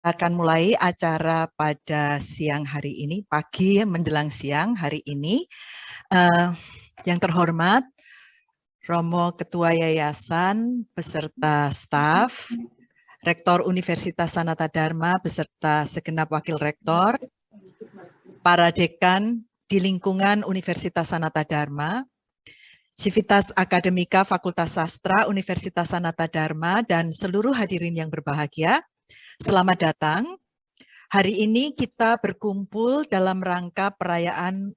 akan mulai acara pada siang hari ini, pagi menjelang siang hari ini. Yang terhormat, Romo Ketua Yayasan beserta staf, Rektor Universitas Sanata Dharma beserta segenap Wakil Rektor, para dekan di lingkungan Universitas Sanata Dharma, Civitas Akademika Fakultas Sastra Universitas Sanata Dharma, dan seluruh hadirin yang berbahagia, selamat datang. Hari ini kita berkumpul dalam rangka perayaan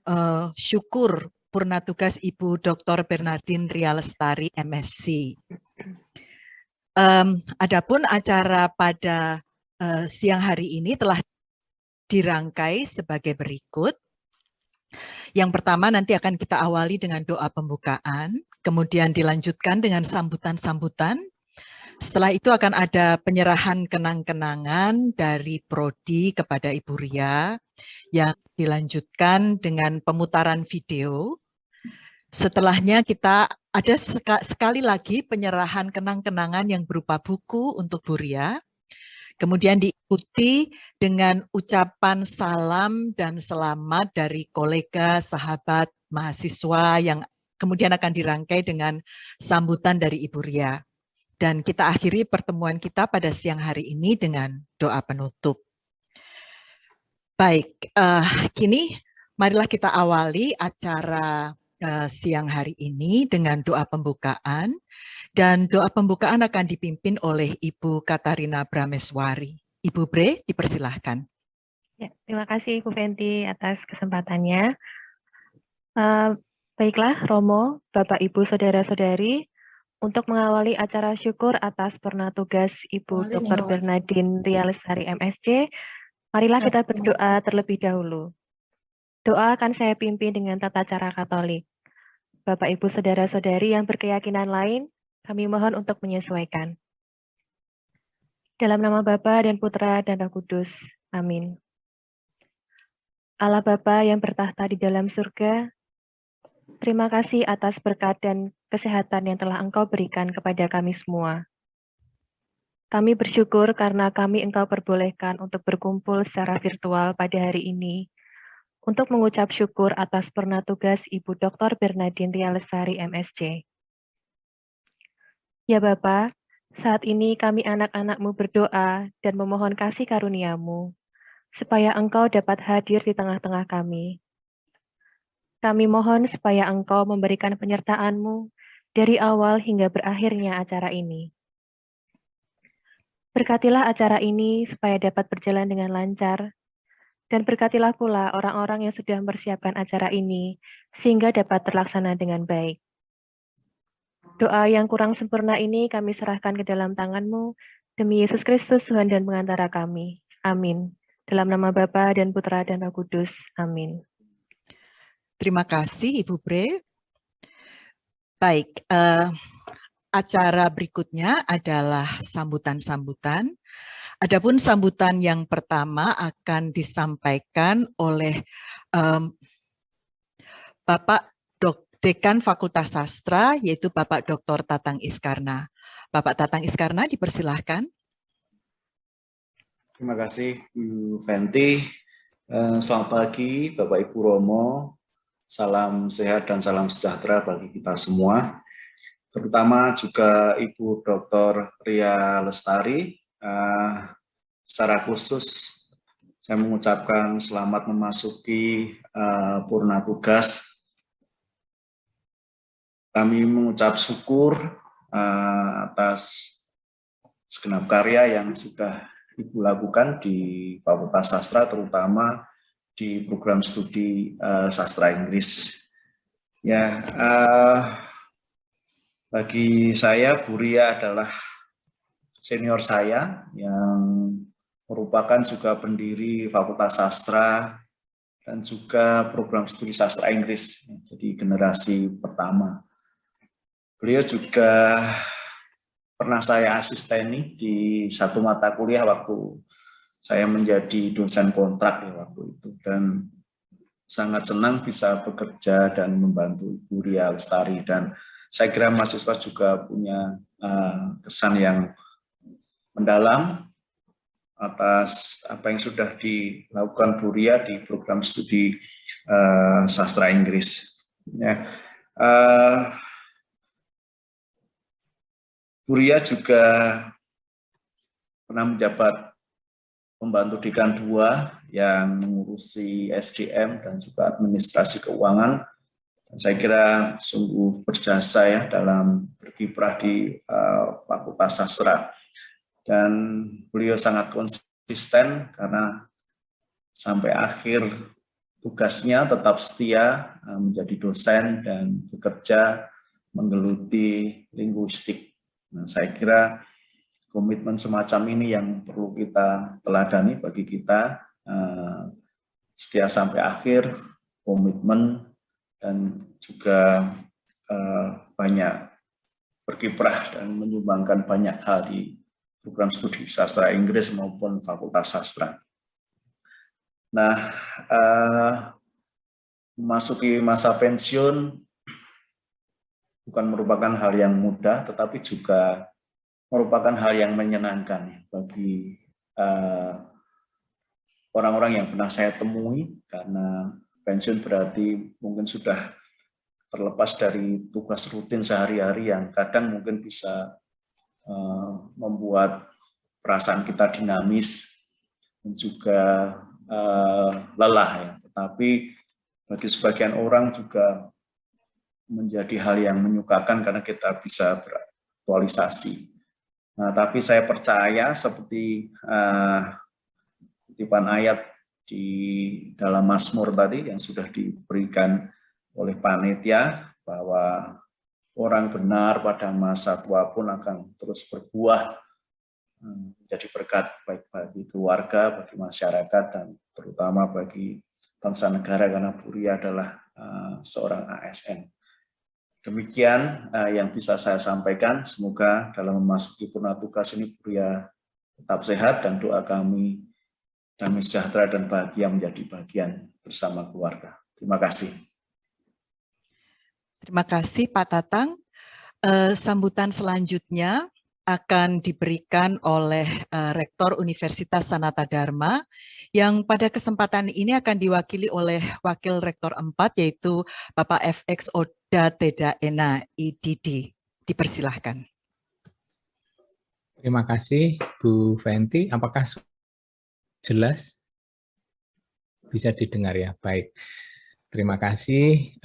syukur Purna Tugas Ibu Dr. Bernardine Ria Lestari, MSc. Adapun acara pada siang hari ini telah dirangkai sebagai berikut. Yang pertama nanti akan kita awali dengan doa pembukaan, kemudian dilanjutkan dengan sambutan-sambutan. Setelah itu akan ada penyerahan kenang-kenangan dari Prodi kepada Ibu Ria yang dilanjutkan dengan pemutaran video. Setelahnya kita ada sekali lagi penyerahan kenang-kenangan yang berupa buku untuk Bu Ria. Kemudian diikuti dengan ucapan salam dan selamat dari kolega, sahabat, mahasiswa yang kemudian akan dirangkai dengan sambutan dari Ibu Ria. Dan kita akhiri pertemuan kita pada siang hari ini dengan doa penutup. Baik, kini marilah kita awali acara siang hari ini dengan doa pembukaan. Dan doa pembukaan akan dipimpin oleh Ibu Katarina Brameswari. Ibu Bre, dipersilahkan. Ya, terima kasih Ibu Fenty atas kesempatannya. Baiklah, Romo, Bapak, Ibu, Saudara-saudari, untuk mengawali acara syukur atas purna tugas Ibu Dr. Bernardine Ria Lestari, MSc, marilah kita berdoa terlebih dahulu. Doa akan saya pimpin dengan tata cara Katolik. Bapak, Ibu, Saudara-saudari yang berkeyakinan lain, kami mohon untuk menyesuaikan. Dalam nama Bapa dan Putra dan Roh Kudus. Amin. Allah Bapa yang bertahta di dalam surga, terima kasih atas berkat dan kesehatan yang telah Engkau berikan kepada kami semua. Kami bersyukur karena kami Engkau perbolehkan untuk berkumpul secara virtual pada hari ini untuk mengucap syukur atas purna tugas Ibu Dr. Bernardine Ria Lestari, MSc. Ya Bapa, saat ini kami anak-anak-Mu berdoa dan memohon kasih karunia-Mu, supaya Engkau dapat hadir di tengah-tengah kami. Kami mohon supaya Engkau memberikan penyertaan-Mu dari awal hingga berakhirnya acara ini. Berkatilah acara ini supaya dapat berjalan dengan lancar, dan berkatilah pula orang-orang yang sudah mempersiapkan acara ini, sehingga dapat terlaksana dengan baik. Doa yang kurang sempurna ini kami serahkan ke dalam tangan-Mu, demi Yesus Kristus, Tuhan dan pengantara kami. Amin. Dalam nama Bapa dan Putra dan Roh Kudus. Amin. Terima kasih Ibu Bre. Baik, acara berikutnya adalah sambutan-sambutan. Adapun sambutan yang pertama akan disampaikan oleh Bapak Dekan Fakultas Sastra, yaitu Bapak Dr. Tatang Iskarna. Bapak Tatang Iskarna, dipersilahkan. Terima kasih Bu Fenty. Selamat pagi Bapak Ibu Romo. Salam sehat dan salam sejahtera bagi kita semua. Terutama juga Ibu Dr. Ria Lestari. Secara khusus saya mengucapkan selamat memasuki purna tugas. Kami mengucap syukur atas segenap karya yang sudah Ibu lakukan di Fakultas Sastra, terutama di program studi sastra Inggris. Ya, bagi saya Bu Ria adalah senior saya yang merupakan juga pendiri Fakultas Sastra dan juga program studi sastra Inggris, jadi generasi pertama. Beliau juga pernah saya asisteni di satu mata kuliah waktu saya menjadi dosen kontrak ya waktu itu, dan sangat senang bisa bekerja dan membantu Ibu Ria Lestari, dan saya kira mahasiswa juga punya kesan yang mendalam atas apa yang sudah dilakukan Bu Ria di program studi sastra Inggris. Ya. Bu Ria juga pernah menjabat pembantu dekan 2 yang mengurusi SDM dan juga administrasi keuangan. Dan saya kira sungguh berjasa ya dalam berkiprah di Fakultas Sastra. Dan beliau sangat konsisten karena sampai akhir tugasnya tetap setia menjadi dosen dan bekerja menggeluti linguistik. Nah, saya kira komitmen semacam ini yang perlu kita teladani bagi kita, setia sampai akhir, komitmen, dan juga banyak berkiprah dan menyumbangkan banyak hal di program studi sastra Inggris maupun Fakultas Sastra. Nah, memasuki masa pensiun bukan merupakan hal yang mudah, tetapi juga merupakan hal yang menyenangkan bagi orang-orang yang pernah saya temui, karena pensiun berarti mungkin sudah terlepas dari tugas rutin sehari-hari yang kadang mungkin bisa membuat perasaan kita dinamis dan juga lelah ya. Tetapi bagi sebagian orang juga menjadi hal yang menyukakan karena kita bisa beraktualisasi. Nah, tapi saya percaya seperti kutipan ayat di dalam Mazmur tadi yang sudah diberikan oleh panitia, bahwa orang benar pada masa tua pun akan terus berbuah, menjadi berkat baik bagi keluarga, bagi masyarakat, dan terutama bagi bangsa negara, karena Bu Ria adalah seorang ASN. Demikian yang bisa saya sampaikan. Semoga dalam memasuki purna tugas ini Bu Ria tetap sehat, dan doa kami damai sejahtera dan bahagia menjadi bagian bersama keluarga. Terima kasih. Terima kasih Pak Tatang. Sambutan selanjutnya akan diberikan oleh Rektor Universitas Sanata Dharma, yang pada kesempatan ini akan diwakili oleh Wakil Rektor 4, yaitu Bapak FX Oda Teda Ena, IDD. Dipersilahkan. Terima kasih Bu Fenty. Apakah jelas? Bisa didengar ya? Baik. Terima kasih.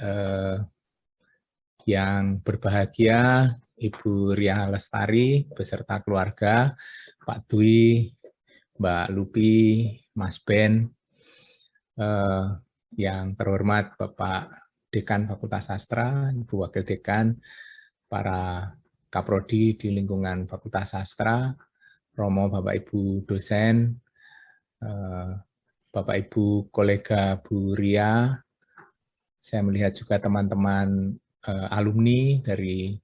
Yang berbahagia Ibu Ria Lestari beserta keluarga, Pak Dwi, Mbak Lupi, Mas Ben, yang terhormat Bapak Dekan Fakultas Sastra, Ibu Wakil Dekan, para Kaprodi di lingkungan Fakultas Sastra, Romo Bapak Ibu dosen, Bapak Ibu kolega Bu Ria, saya melihat juga teman-teman alumni dari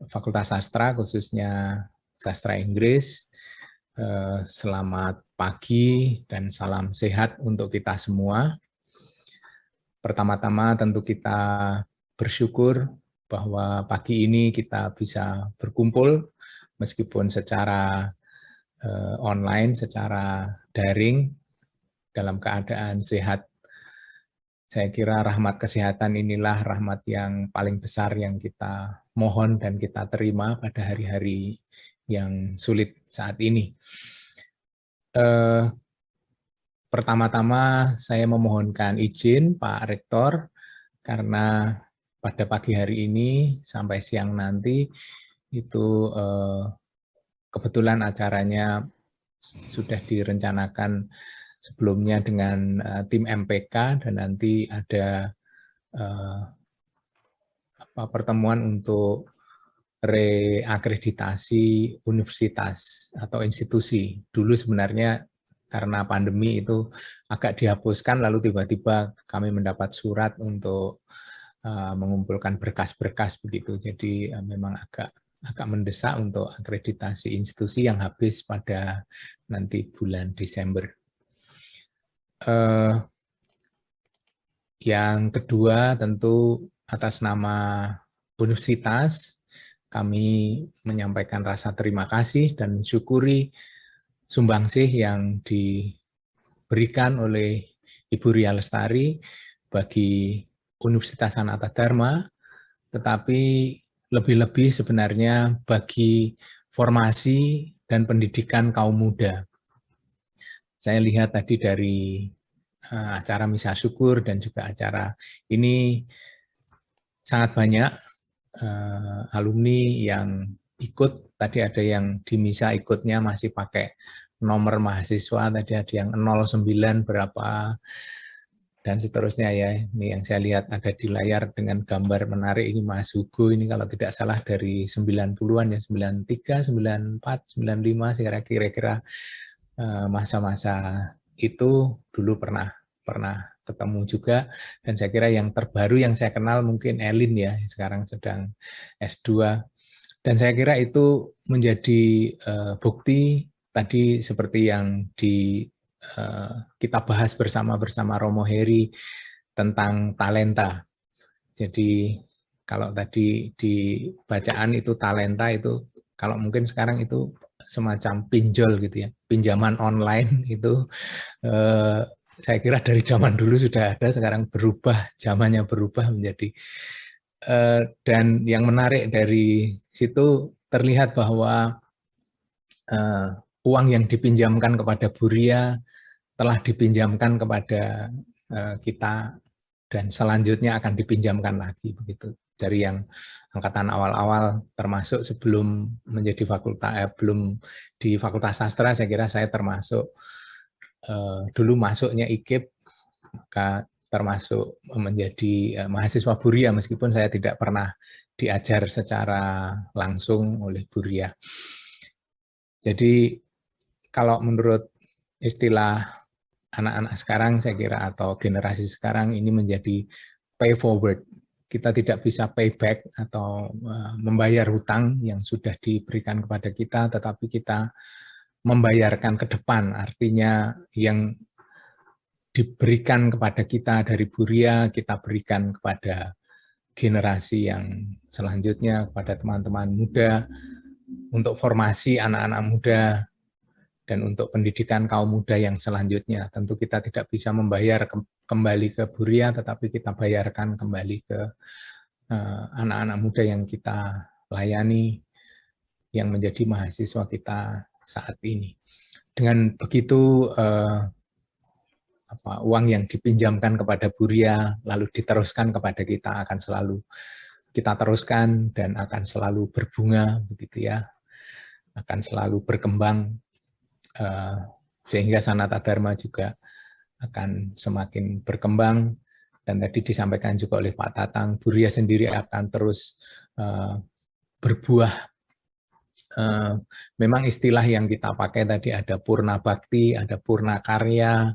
Fakultas Sastra, khususnya Sastra Inggris. Selamat pagi dan salam sehat untuk kita semua. Pertama-tama tentu kita bersyukur bahwa pagi ini kita bisa berkumpul meskipun secara online, secara daring, dalam keadaan sehat. Saya kira rahmat kesehatan inilah rahmat yang paling besar yang kita mohon dan kita terima pada hari-hari yang sulit saat ini. Pertama-tama saya memohonkan izin Pak Rektor, karena pada pagi hari ini sampai siang nanti itu kebetulan acaranya sudah direncanakan sebelumnya dengan tim MPK, dan nanti ada pertemuan untuk reakreditasi universitas atau institusi. Dulu sebenarnya karena pandemi itu agak dihapuskan, lalu tiba-tiba kami mendapat surat untuk mengumpulkan berkas-berkas begitu. Jadi memang agak mendesak untuk akreditasi institusi yang habis pada nanti bulan Desember. Yang kedua, tentu atas nama universitas kami menyampaikan rasa terima kasih dan mensyukuri sumbangsih yang diberikan oleh Ibu Ria Lestari bagi Universitas Sanata Dharma, tetapi lebih-lebih sebenarnya bagi formasi dan pendidikan kaum muda. Saya lihat tadi dari acara Misa Syukur dan juga acara ini sangat banyak alumni yang ikut. Tadi ada yang di Misa ikutnya masih pakai nomor mahasiswa, tadi ada yang 09 berapa, dan seterusnya ya. Ini yang saya lihat ada di layar dengan gambar menarik, ini Mas Hugo, ini kalau tidak salah dari 90-an ya, 93, 94, 95, kira-kira masa-masa itu dulu pernah ketemu juga. Dan saya kira yang terbaru yang saya kenal mungkin Elin ya, sekarang sedang S2. Dan saya kira itu menjadi bukti tadi seperti yang kita bahas bersama Romo Heri tentang talenta. Jadi kalau tadi di bacaan itu talenta itu, kalau mungkin sekarang itu semacam pinjol gitu ya, pinjaman online itu saya kira dari zaman dulu sudah ada, sekarang berubah, zamannya berubah menjadi. Dan yang menarik dari situ terlihat bahwa uang yang dipinjamkan kepada Bu Ria telah dipinjamkan kepada kita dan selanjutnya akan dipinjamkan lagi begitu. Dari yang angkatan awal-awal termasuk sebelum menjadi belum di Fakultas Sastra, saya kira saya termasuk dulu masuknya IKIP, maka termasuk menjadi mahasiswa Bu Ria meskipun saya tidak pernah diajar secara langsung oleh Bu Ria. Jadi kalau menurut istilah anak-anak sekarang saya kira atau generasi sekarang ini menjadi pay forward. Kita tidak bisa payback atau membayar hutang yang sudah diberikan kepada kita, tetapi kita membayarkan ke depan. Artinya yang diberikan kepada kita dari Bu Ria, kita berikan kepada generasi yang selanjutnya, kepada teman-teman muda, untuk formasi anak-anak muda, dan untuk pendidikan kaum muda yang selanjutnya. Tentu kita tidak bisa membayar kembali ke Bu Ria, tetapi kita bayarkan kembali ke anak-anak muda yang kita layani, yang menjadi mahasiswa kita saat ini. Dengan begitu, uang yang dipinjamkan kepada Bu Ria, lalu diteruskan kepada kita, akan selalu kita teruskan dan akan selalu berbunga, begitu ya, akan selalu berkembang, sehingga Sanata Dharma juga akan semakin berkembang. Dan tadi disampaikan juga oleh Pak Tatang, Bu Ria sendiri akan terus berbuah. Memang istilah yang kita pakai tadi ada purna bakti, ada purna karya,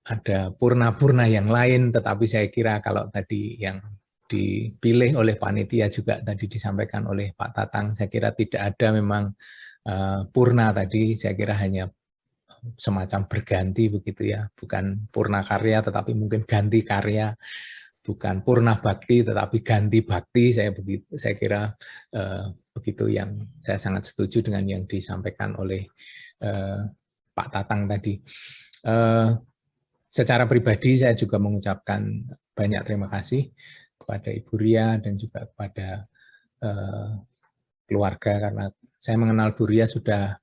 ada purna-purna yang lain, tetapi saya kira kalau tadi yang dipilih oleh panitia juga tadi disampaikan oleh Pak Tatang, saya kira tidak ada memang purna tadi, saya kira hanya semacam berganti begitu ya, bukan purna karya tetapi mungkin ganti karya, bukan purna bakti tetapi ganti bakti, saya kira begitu yang saya sangat setuju dengan yang disampaikan oleh Pak Tatang tadi. Secara pribadi saya juga mengucapkan banyak terima kasih kepada Ibu Ria dan juga kepada keluarga, karena saya mengenal Bu Ria sudah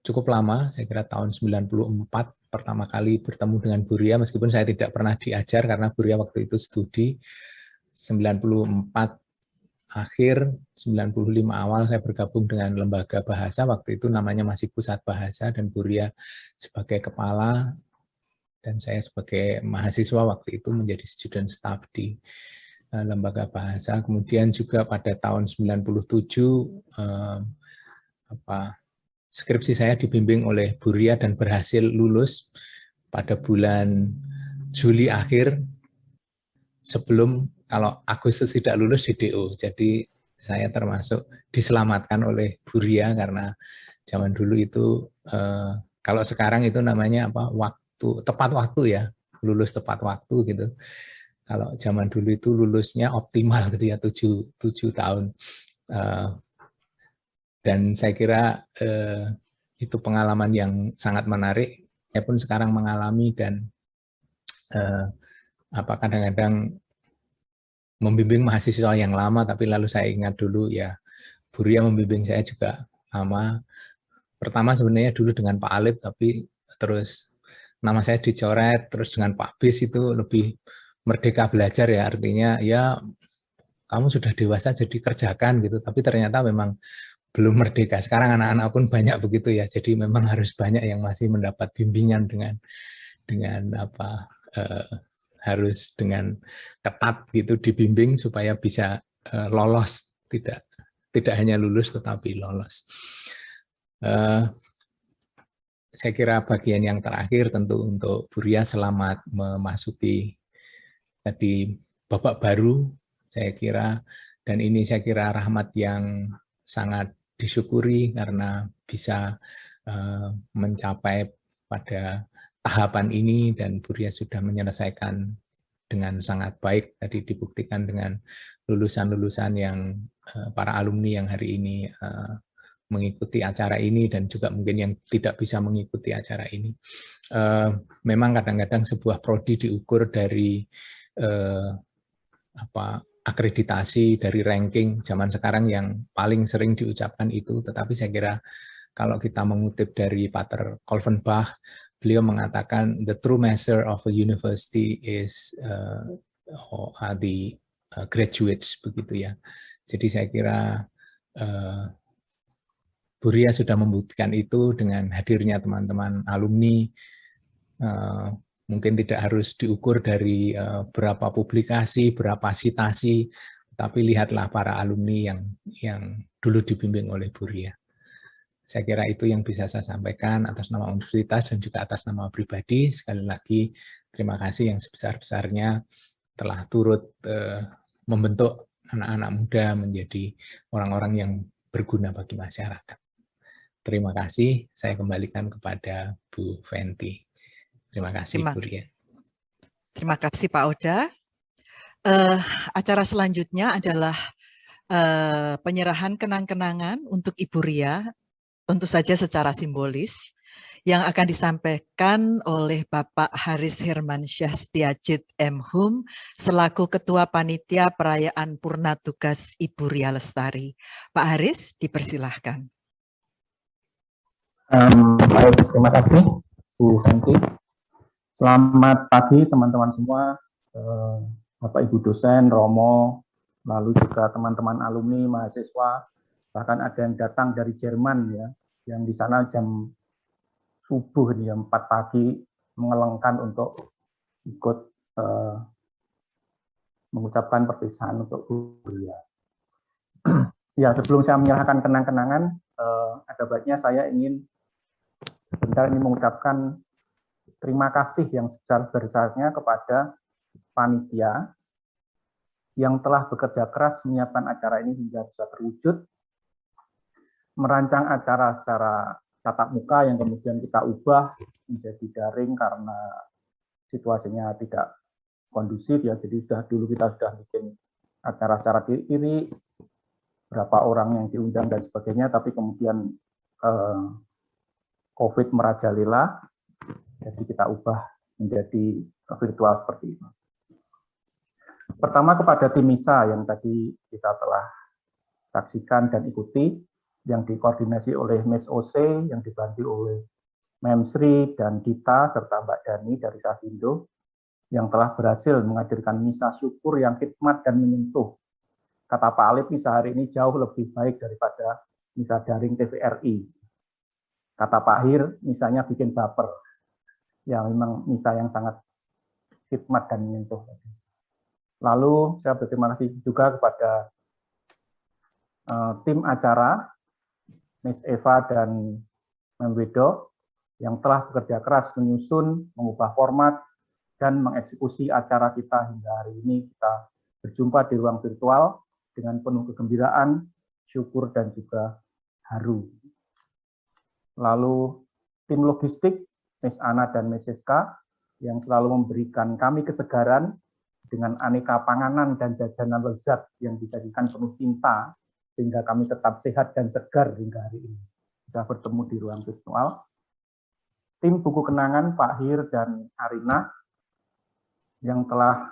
cukup lama, saya kira tahun 94 pertama kali bertemu dengan Bu Ria, meskipun saya tidak pernah diajar karena Bu Ria waktu itu studi. 94 akhir, 95 awal saya bergabung dengan Lembaga Bahasa, waktu itu namanya masih Pusat Bahasa, dan Bu Ria sebagai kepala, dan saya sebagai mahasiswa waktu itu menjadi student staff di Lembaga Bahasa. Kemudian juga pada tahun 97 skripsi saya dibimbing oleh Bu Ria dan berhasil lulus pada bulan Juli akhir, sebelum kalau Agustus tidak lulus di DO. Jadi saya termasuk diselamatkan oleh Bu Ria, karena zaman dulu itu kalau sekarang itu namanya tepat waktu ya, lulus tepat waktu gitu. Kalau zaman dulu itu lulusnya optimal gitu ya, 7 tahun. Dan saya kira itu pengalaman yang sangat menarik. Saya pun sekarang mengalami dan kadang-kadang membimbing mahasiswa yang lama, tapi lalu saya ingat dulu ya Bu Ria membimbing saya juga lama. Pertama sebenarnya dulu dengan Pak Alip, tapi terus nama saya dicoret, terus dengan Pak Bis itu lebih merdeka belajar ya, artinya ya kamu sudah dewasa jadi kerjakan gitu, tapi ternyata memang belum merdeka. Sekarang anak-anak pun banyak begitu ya, jadi memang harus banyak yang masih mendapat bimbingan dengan harus dengan ketat gitu dibimbing supaya bisa lolos, tidak hanya lulus tetapi lolos. Saya kira bagian yang terakhir tentu untuk Bu Ria, selamat memasuki tadi babak baru, saya kira, dan ini saya kira rahmat yang sangat disyukuri karena bisa mencapai pada tahapan ini, dan Bu Ria sudah menyelesaikan dengan sangat baik, tadi dibuktikan dengan lulusan-lulusan yang para alumni yang hari ini mengikuti acara ini dan juga mungkin yang tidak bisa mengikuti acara ini. Memang kadang-kadang sebuah prodi diukur dari akreditasi, dari ranking zaman sekarang yang paling sering diucapkan itu, tetapi saya kira kalau kita mengutip dari Pater Kolvenbach, beliau mengatakan the true measure of a university is the graduates, begitu ya. Jadi saya kira Bu Ria sudah membuktikan itu dengan hadirnya teman-teman alumni. Mungkin tidak harus diukur dari berapa publikasi, berapa citasi, tapi lihatlah para alumni yang dulu dibimbing oleh Bu Ria. Saya kira itu yang bisa saya sampaikan atas nama universitas dan juga atas nama pribadi. Sekali lagi, terima kasih yang sebesar-besarnya telah turut membentuk anak-anak muda menjadi orang-orang yang berguna bagi masyarakat. Terima kasih, saya kembalikan kepada Bu Fenty. Terima kasih, Bu Ria. Terima kasih, Pak Oda. Acara selanjutnya adalah penyerahan kenang-kenangan untuk Ibu Ria, tentu saja secara simbolis, yang akan disampaikan oleh Bapak Haris Hermansyah Setiajid M.Hum selaku Ketua Panitia Perayaan Purna Tugas Ibu Ria Lestari. Pak Haris, dipersilahkan. Baik, terima kasih Bu Fenty. Selamat pagi teman-teman semua, Bapak Ibu dosen, Romo, lalu juga teman-teman alumni, mahasiswa, bahkan ada yang datang dari Jerman ya, yang di sana jam subuh nih, jam 4 pagi mengelengkan untuk ikut mengucapkan perpisahan untuk Bu Ria. Ya, sebelum saya menyerahkan kenang-kenangan, ada baiknya saya ingin sebentar ini mengucapkan terima kasih yang sebesar-besarnya kepada panitia yang telah bekerja keras menyiapkan acara ini hingga bisa terwujud, merancang acara secara tatap muka yang kemudian kita ubah menjadi daring karena situasinya tidak kondusif ya. Jadi dulu kita sudah bikin acara secara diri, berapa orang yang diundang dan sebagainya, tapi kemudian COVID merajalela, jadi kita ubah menjadi virtual seperti itu. Pertama kepada tim MISA yang tadi kita telah saksikan dan ikuti, yang dikoordinasi oleh Miss OC, yang dibantu oleh Memsri dan Dita, serta Mbak Dani dari Sasindo, yang telah berhasil menghadirkan misa syukur yang khidmat dan menyentuh. Kata Pak Alip, misa hari ini jauh lebih baik daripada misa daring TVRI. Kata Pak Hir, misanya bikin baper. Ya, memang misa yang sangat khidmat dan menyentuh. Lalu saya berterima kasih juga kepada tim acara, Miss Eva dan Mem Wedo, yang telah bekerja keras menyusun, mengubah format, dan mengeksekusi acara kita hingga hari ini. Kita berjumpa di ruang virtual dengan penuh kegembiraan, syukur, dan juga haru. Lalu tim logistik, Miss Ana dan Miss Siska, yang selalu memberikan kami kesegaran dengan aneka panganan dan jajanan lezat yang disajikan penuh cinta, sehingga kami tetap sehat dan segar hingga hari ini. bisa bertemu di ruang virtual. Tim Buku Kenangan Pak Hir dan Arina yang telah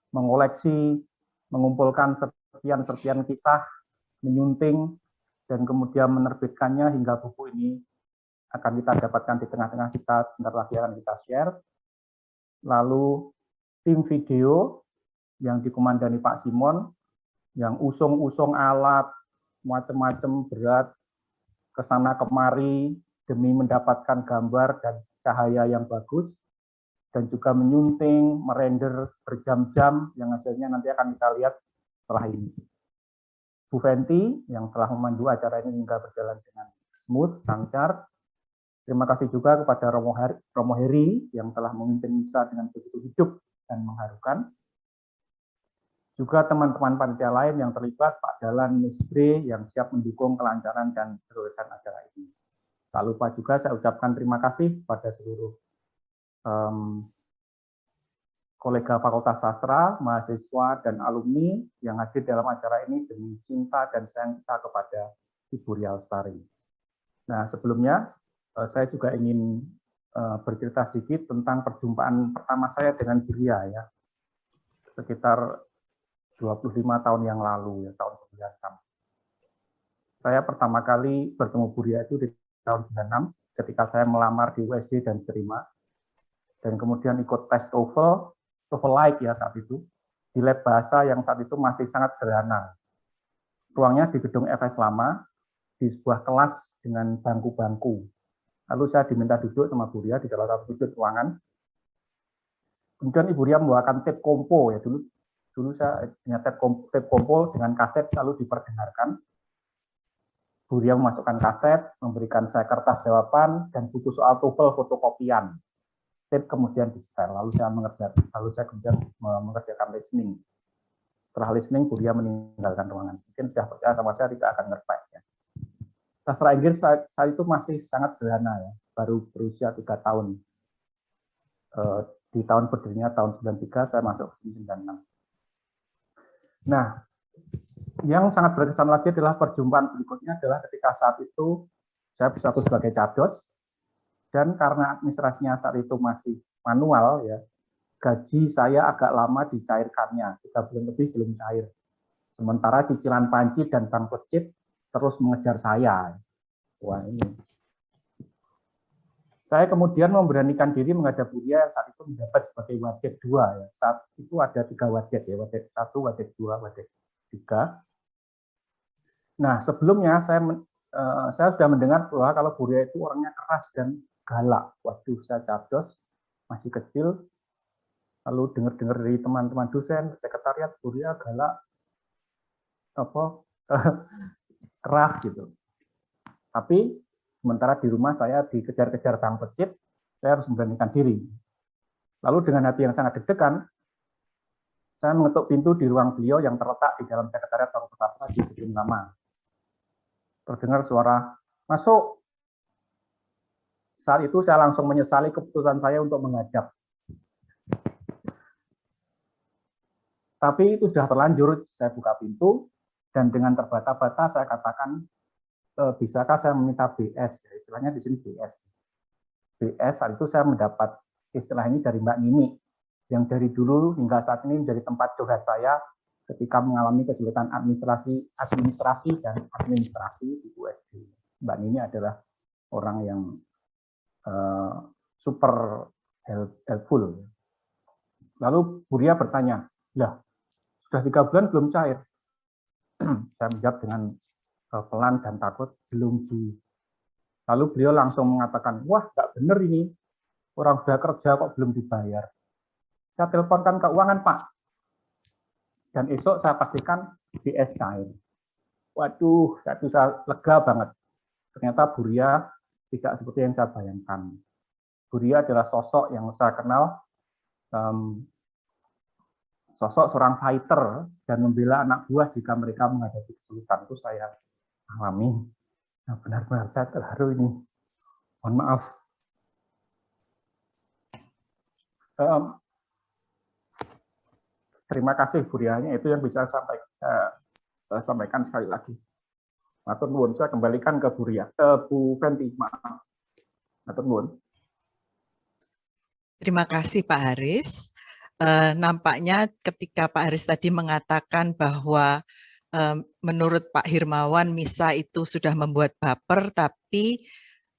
mengoleksi, mengumpulkan serpian-serpian kisah, menyunting, dan kemudian menerbitkannya hingga buku ini akan kita dapatkan di tengah-tengah kita, sebentar lagi akan kita share. Lalu tim video yang dikomandani Pak Simon, yang usung-usung alat, macam-macam berat, ke sana kemari, demi mendapatkan gambar dan cahaya yang bagus, dan juga menyunting, merender berjam-jam, yang hasilnya nanti akan kita lihat setelah ini. Bu Fenty, yang telah memandu acara ini hingga berjalan dengan smooth, lancar. Terima kasih juga kepada Romo Heri, yang telah memimpin misa dengan begitu hidup dan mengharukan. Juga teman-teman panitia lain yang terlibat, Pak Dalan, Miss Bre, yang siap mendukung kelancaran dan kelulusan acara ini. Tak lupa juga saya ucapkan terima kasih pada seluruh kolega Fakultas Sastra, mahasiswa, dan alumni yang hadir dalam acara ini demi cinta dan sayang kita kepada Ibu Ria Lestari. Nah, sebelumnya saya juga ingin bercerita sedikit tentang perjumpaan pertama saya dengan Bu Ria, ya, sekitar 25 tahun yang lalu, ya, tahun 96. Saya pertama kali bertemu Bu Ria itu di tahun 96, ketika saya melamar di USD dan diterima. Dan kemudian ikut tes TOEFL-like ya saat itu, di lab bahasa yang saat itu masih sangat sederhana. Ruangnya di gedung FS lama, di sebuah kelas dengan bangku-bangku. Lalu saya diminta duduk sama Bu Ria di salah satu sudut ruangan. Kemudian Ibu Ria membawakan tape kompo, ya, dulu saya punya tape kompo dengan kaset lalu diperdengarkan. Bu Ria memasukkan kaset, memberikan saya kertas jawaban dan buku soal TOEFL fotokopian. Tape kemudian di setel, lalu saya kemudian mengerjakan listening. Setelah listening, Bu Ria meninggalkan ruangan. Mungkin sudah percaya sama saya tidak akan ngerpek. Ya. Sastra Inggris saat itu masih sangat sederhana, ya, baru berusia 3 tahun. Di tahun berdirinya tahun 93, saya masuk ke 96. Nah, yang sangat berkesan lagi adalah perjumpaan berikutnya adalah ketika saat itu saya berstatus sebagai cados, dan karena administrasinya saat itu masih manual, ya, gaji saya agak lama dicairkannya, 3 bulan lebih belum cair. Sementara cicilan panci dan bank plecit terus mengejar saya. Wah, ini. Saya kemudian memberanikan diri menghadap Bu Ria yang saat itu menjabat sebagai wadet 2. Ya. Saat itu ada 3 wadet, ya, wadet 1, wadet 2, wadet 3. Nah, sebelumnya saya sudah mendengar bahwa kalau Bu Ria itu orangnya keras dan galak. Waduh, saya cados, masih kecil, lalu dengar-dengar dari teman-teman dosen, sekretariat, Bu Ria galak, keras gitu. Tapi sementara di rumah saya dikejar-kejar bang pecit, saya harus memberanikan diri. Lalu dengan hati yang sangat deg-degan, saya mengetuk pintu di ruang beliau yang terletak di dalam sekretariat Fakultas Sastra di gedung lama. Terdengar suara, "Masuk." Saat itu saya langsung menyesali keputusan saya untuk menghadap. Tapi itu sudah terlanjur, saya buka pintu, dan dengan terbata-bata saya katakan, bisakah saya meminta BS? Istilahnya di sini BS. BS saat itu saya mendapat istilah ini dari Mbak Nini, yang dari dulu hingga saat ini menjadi tempat curhat saya ketika mengalami kesulitan administrasi dan administrasi di USD. Mbak Nini adalah orang yang super helpful. Lalu Bu Ria bertanya, "Lah, sudah 3 bulan belum cair?" Saya menjawab dengan pelan dan takut, "Belum, Bu." Lalu beliau langsung mengatakan, "Wah, nggak benar ini. Orang sudah kerja kok belum dibayar. Saya teleponkan keuangan, Pak. Dan esok saya pastikan BS cair." Waduh, saya lega banget. Ternyata Bu Ria tidak seperti yang saya bayangkan. Bu Ria adalah sosok yang saya kenal, sosok seorang fighter dan membela anak buah jika mereka menghadapi kesulitan. Itu saya alami. Nah, benar-benar saya terharu ini. Mohon maaf. Terima kasih Bu Ria, itu yang bisa saya sampaikan sekali lagi. Matur nuwun, saya kembalikan ke Bu Fenty, maaf. Matur nuwun. Terima kasih Pak Haris. Nampaknya ketika Pak Haris tadi mengatakan bahwa menurut Pak Hirmawan misa itu sudah membuat baper, tapi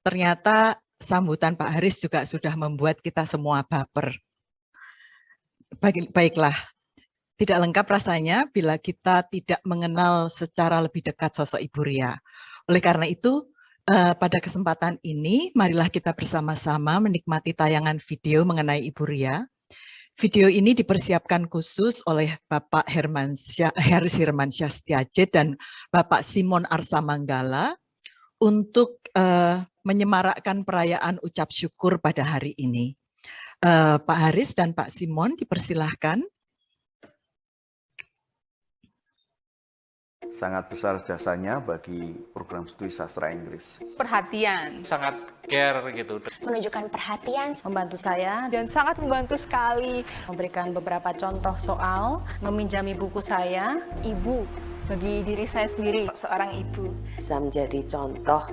ternyata sambutan Pak Haris juga sudah membuat kita semua baper. Baiklah, tidak lengkap rasanya bila kita tidak mengenal secara lebih dekat sosok Ibu Ria. Oleh karena itu, pada kesempatan ini, marilah kita bersama-sama menikmati tayangan video mengenai Ibu Ria. Video ini dipersiapkan khusus oleh Bapak Haris Hirmansyah Setiajet dan Bapak Simon Arsamanggala untuk menyemarakkan perayaan ucap syukur pada hari ini. Pak Haris dan Pak Simon dipersilahkan. Sangat besar jasanya bagi program studi sastra Inggris. Perhatian, sangat care gitu. Menunjukkan perhatian, membantu saya dan sangat membantu sekali. Memberikan beberapa contoh soal, meminjami buku saya, ibu bagi diri saya sendiri. seorang ibu bisa menjadi contoh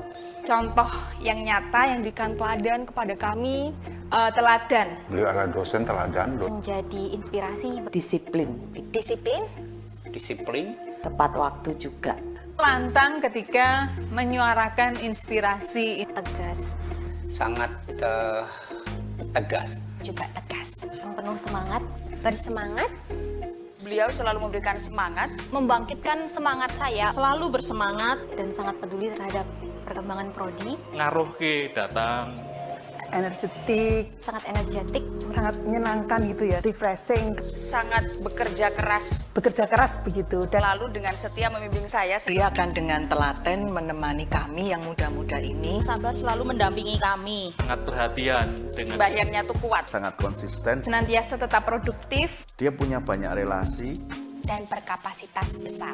yang nyata yang diberikan teladan kepada kami. Teladan. Beliau adalah dosen teladan. menjadi inspirasi, disiplin, disiplin, tepat waktu juga. Lantang ketika menyuarakan inspirasi. tegas, Sangat tegas. juga tegas, penuh semangat, bersemangat, Beliau selalu memberikan semangat, membangkitkan semangat saya, selalu bersemangat, dan sangat peduli terhadap perkembangan prodi, Ngaruh ke datang. Energetik, sangat energetik, sangat menyenangkan gitu ya, refreshing, sangat bekerja keras, begitu. Dan lalu dengan setia membimbing saya. Beliau akan dengan telaten menemani kami yang muda-muda ini. sahabat selalu mendampingi kami, Sangat perhatian dengan Bayarnya tuh kuat, Sangat konsisten, senantiasa tetap produktif, dia punya banyak relasi, dan berkapasitas besar,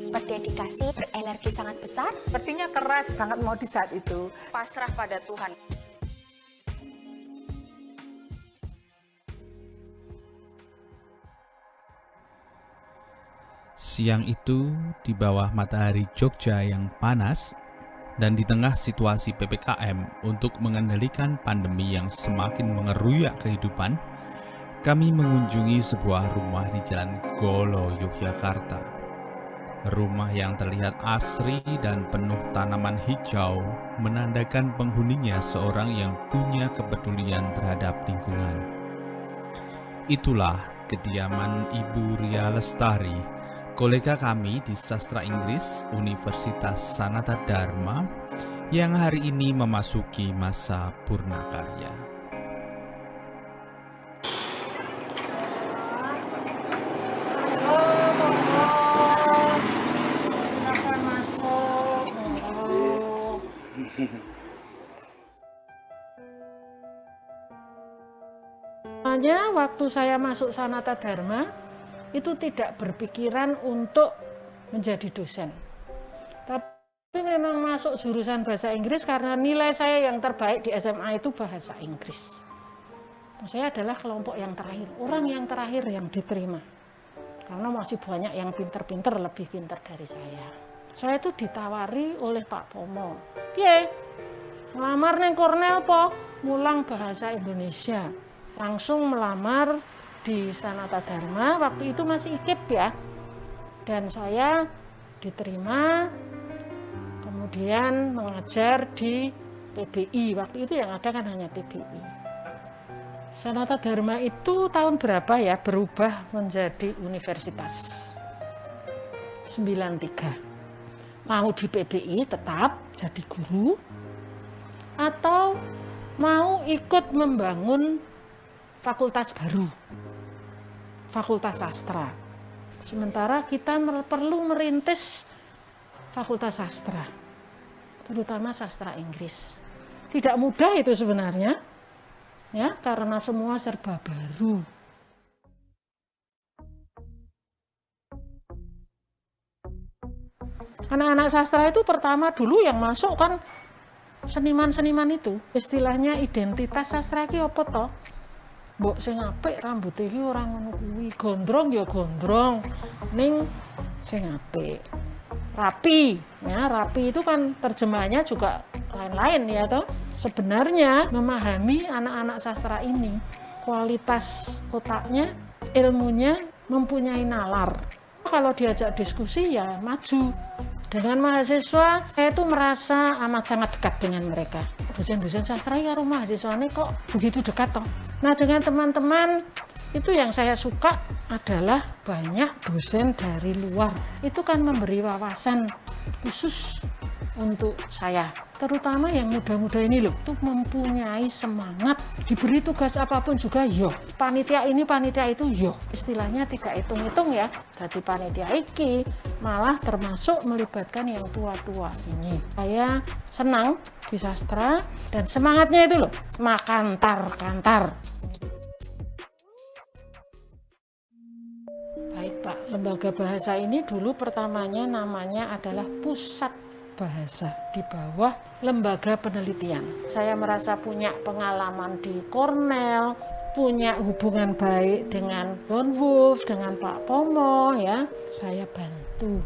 berdedikasi, berenergi sangat besar, sepertinya keras, sangat mau di saat itu. pasrah pada Tuhan. Siang itu, di bawah matahari Jogja yang panas, dan di tengah situasi PPKM untuk mengendalikan pandemi yang semakin mengeruyak kehidupan, kami mengunjungi sebuah rumah di Jalan Golo, Yogyakarta. Rumah yang terlihat asri dan penuh tanaman hijau menandakan penghuninya seorang yang punya kepedulian terhadap lingkungan. Itulah kediaman Ibu Ria Lestari, kolega kami di Sastra Inggris Universitas Sanata Dharma yang hari ini memasuki masa purnakarya. Waktu saya masuk Sanata Dharma itu tidak berpikiran untuk menjadi dosen, tapi memang masuk jurusan bahasa Inggris karena nilai saya yang terbaik di SMA itu bahasa Inggris. Saya adalah kelompok yang terakhir, orang yang terakhir yang diterima, karena masih banyak yang pinter-pinter, lebih pinter dari saya. Saya itu ditawari oleh Pak Pomo, piye ngelamar neng Cornell po, mulang bahasa Indonesia. Langsung melamar di Sanata Dharma, waktu itu masih IKIP ya, dan saya diterima, kemudian mengajar di PBI, waktu itu yang ada kan hanya PBI. Sanata Dharma itu tahun berapa ya berubah menjadi universitas? 93. Mau di PBI tetap jadi guru, atau mau ikut membangun fakultas baru, fakultas sastra. Sementara kita perlu merintis fakultas sastra, terutama sastra Inggris. Tidak mudah itu sebenarnya, ya, karena semua serba baru. Anak-anak sastra itu pertama dulu yang masuk kan seniman-seniman itu. Istilahnya identitas sastra iki apa toh? Mbok sing apik rambut iki ora ngono kuwi, gondrong ya gondrong, ning sing apik. rapi. Ya, rapi itu kan terjemahannya juga lain-lain ya toh. Sebenarnya memahami anak-anak sastra ini, kualitas otaknya, ilmunya mempunyai nalar. Kalau diajak diskusi ya maju. Dengan mahasiswa, saya itu merasa amat sangat dekat dengan mereka. Dosen-dosen sastra ya rumah mahasiswanya kok begitu dekat toh. Nah dengan teman-teman, itu yang saya suka adalah banyak dosen dari luar. Itu kan memberi wawasan khusus untuk saya. Terutama yang muda-muda ini loh, tuh mempunyai semangat. Diberi tugas apapun juga yo. Panitia ini, panitia itu yo. Istilahnya tidak hitung-hitung ya. Jadi panitia iki malah termasuk melibatkan yang tua-tua ini. Saya senang di sastra dan semangatnya itu loh, makantar-kantar. Baik Pak, lembaga bahasa ini dulu pertamanya namanya adalah Pusat Bahasa di bawah lembaga penelitian. Saya merasa punya pengalaman di Cornell, punya hubungan baik dengan Don Wolf, dengan Pak Pomo ya. Saya bantu.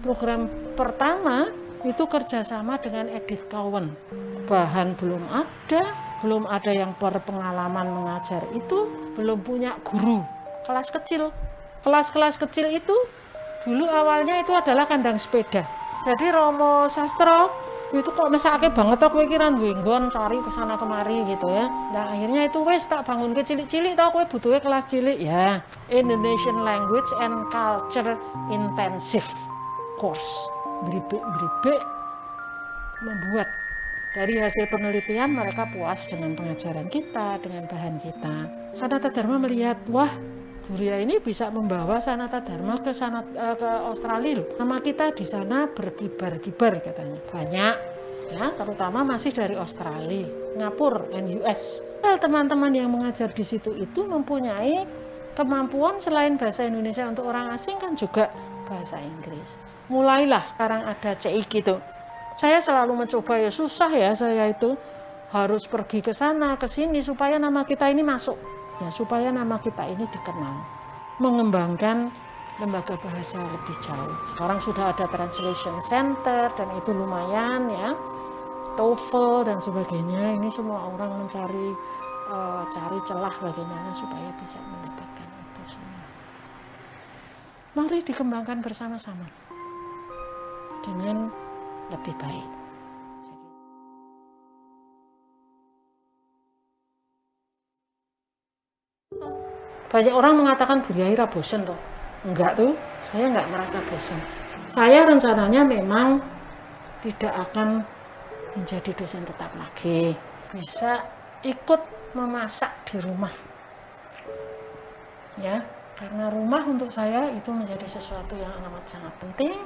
Program pertama itu kerjasama dengan Edith Cowan. Bahan belum ada yang berpengalaman mengajar itu, belum punya guru. Kelas kecil. Kelas-kelas kecil itu dulu awalnya itu adalah kandang sepeda. Jadi Romo Sastro itu kok mesake banget aku pikiran winggon cari kesana kemari gitu ya. Nah akhirnya itu wes tak bangun ke cilik-cilik tau kowe butuhnya kelas cilik ya. Indonesian Language and Culture Intensive Course. Beribik membuat dari hasil penelitian mereka puas dengan pengajaran kita, dengan bahan kita. Sanata Dharma melihat wah Buria ini bisa membawa Sanata Dharma ke Australia loh. Nama kita di sana berkibar-kibar katanya. Banyak ya, terutama masih dari Australia, Singapura, dan US. Teman-teman yang mengajar di situ itu mempunyai kemampuan selain bahasa Indonesia untuk orang asing kan juga bahasa Inggris. Mulailah sekarang ada CIK itu. Saya selalu mencoba ya susah ya saya itu harus pergi ke sana ke sini supaya nama kita ini masuk. Ya, supaya nama kita ini dikenal, mengembangkan lembaga bahasa lebih jauh. Sekarang sudah ada translation center dan itu lumayan ya, TOEFL dan sebagainya. Ini semua orang mencari cari celah bagaimana supaya bisa mendapatkan itu semua. Mari dikembangkan bersama-sama dengan lebih baik. Banyak orang mengatakan Buria Ira bosen loh. Enggak tuh, saya enggak merasa bosen. Saya rencananya memang tidak akan menjadi dosen tetap lagi. Bisa ikut memasak di rumah. Ya, karena rumah untuk saya itu menjadi sesuatu yang amat sangat penting.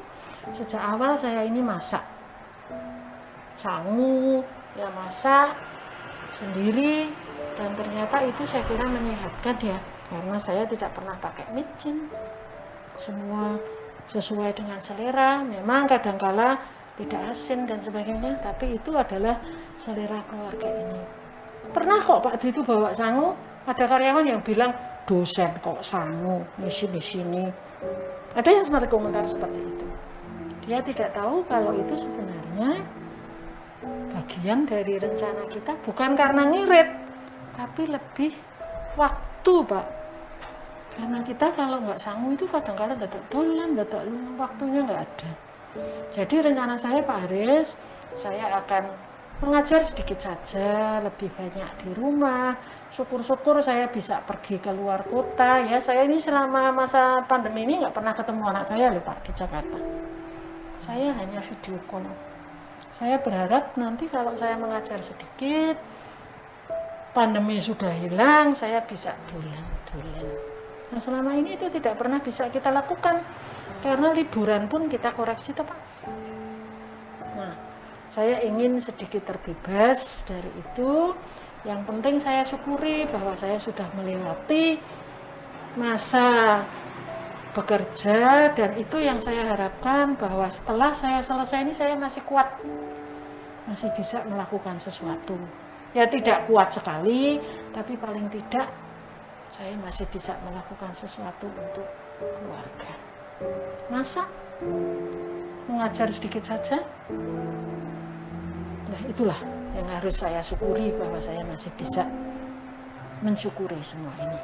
Sejak awal saya ini masak. Sangu, ya masak sendiri. Dan ternyata itu saya kira menyehatkan ya. Karena saya tidak pernah pakai micin, semua sesuai dengan selera. Memang kadangkala tidak asin dan sebagainya, tapi itu adalah selera keluarga ini. Pernah kok Pak Dwi itu bawa sangu, ada karyawan yang bilang dosen kok sangu di sini. Ada yang sempat komentar seperti itu. Dia tidak tahu kalau itu sebenarnya bagian dari rencana kita, bukan karena ngirit, tapi lebih waktu Pak, karena kita kalau nggak sangu itu kadang-kadang dadak dolan, dadak waktunya nggak ada. Jadi rencana saya Pak Haris, saya akan mengajar sedikit saja, lebih banyak di rumah. Syukur-syukur saya bisa pergi ke luar kota ya. Saya ini selama masa pandemi ini nggak pernah ketemu anak saya loh Pak di Jakarta. Saya hanya video call. Saya berharap nanti kalau saya mengajar sedikit, pandemi sudah hilang, saya bisa dolan-dolan. Nah selama ini itu tidak pernah bisa kita lakukan, karena liburan pun kita koreksi toh Pak. Nah, saya ingin sedikit terbebas dari itu. Yang penting saya syukuri bahwa saya sudah melewati masa bekerja, dan itu yang saya harapkan bahwa setelah saya selesai ini saya masih kuat, masih bisa melakukan sesuatu. Ya tidak kuat sekali, tapi paling tidak saya masih bisa melakukan sesuatu untuk keluarga. Masak mengajar sedikit saja. Nah, itulah yang harus saya syukuri, bahwa saya masih bisa mensyukuri semua ini.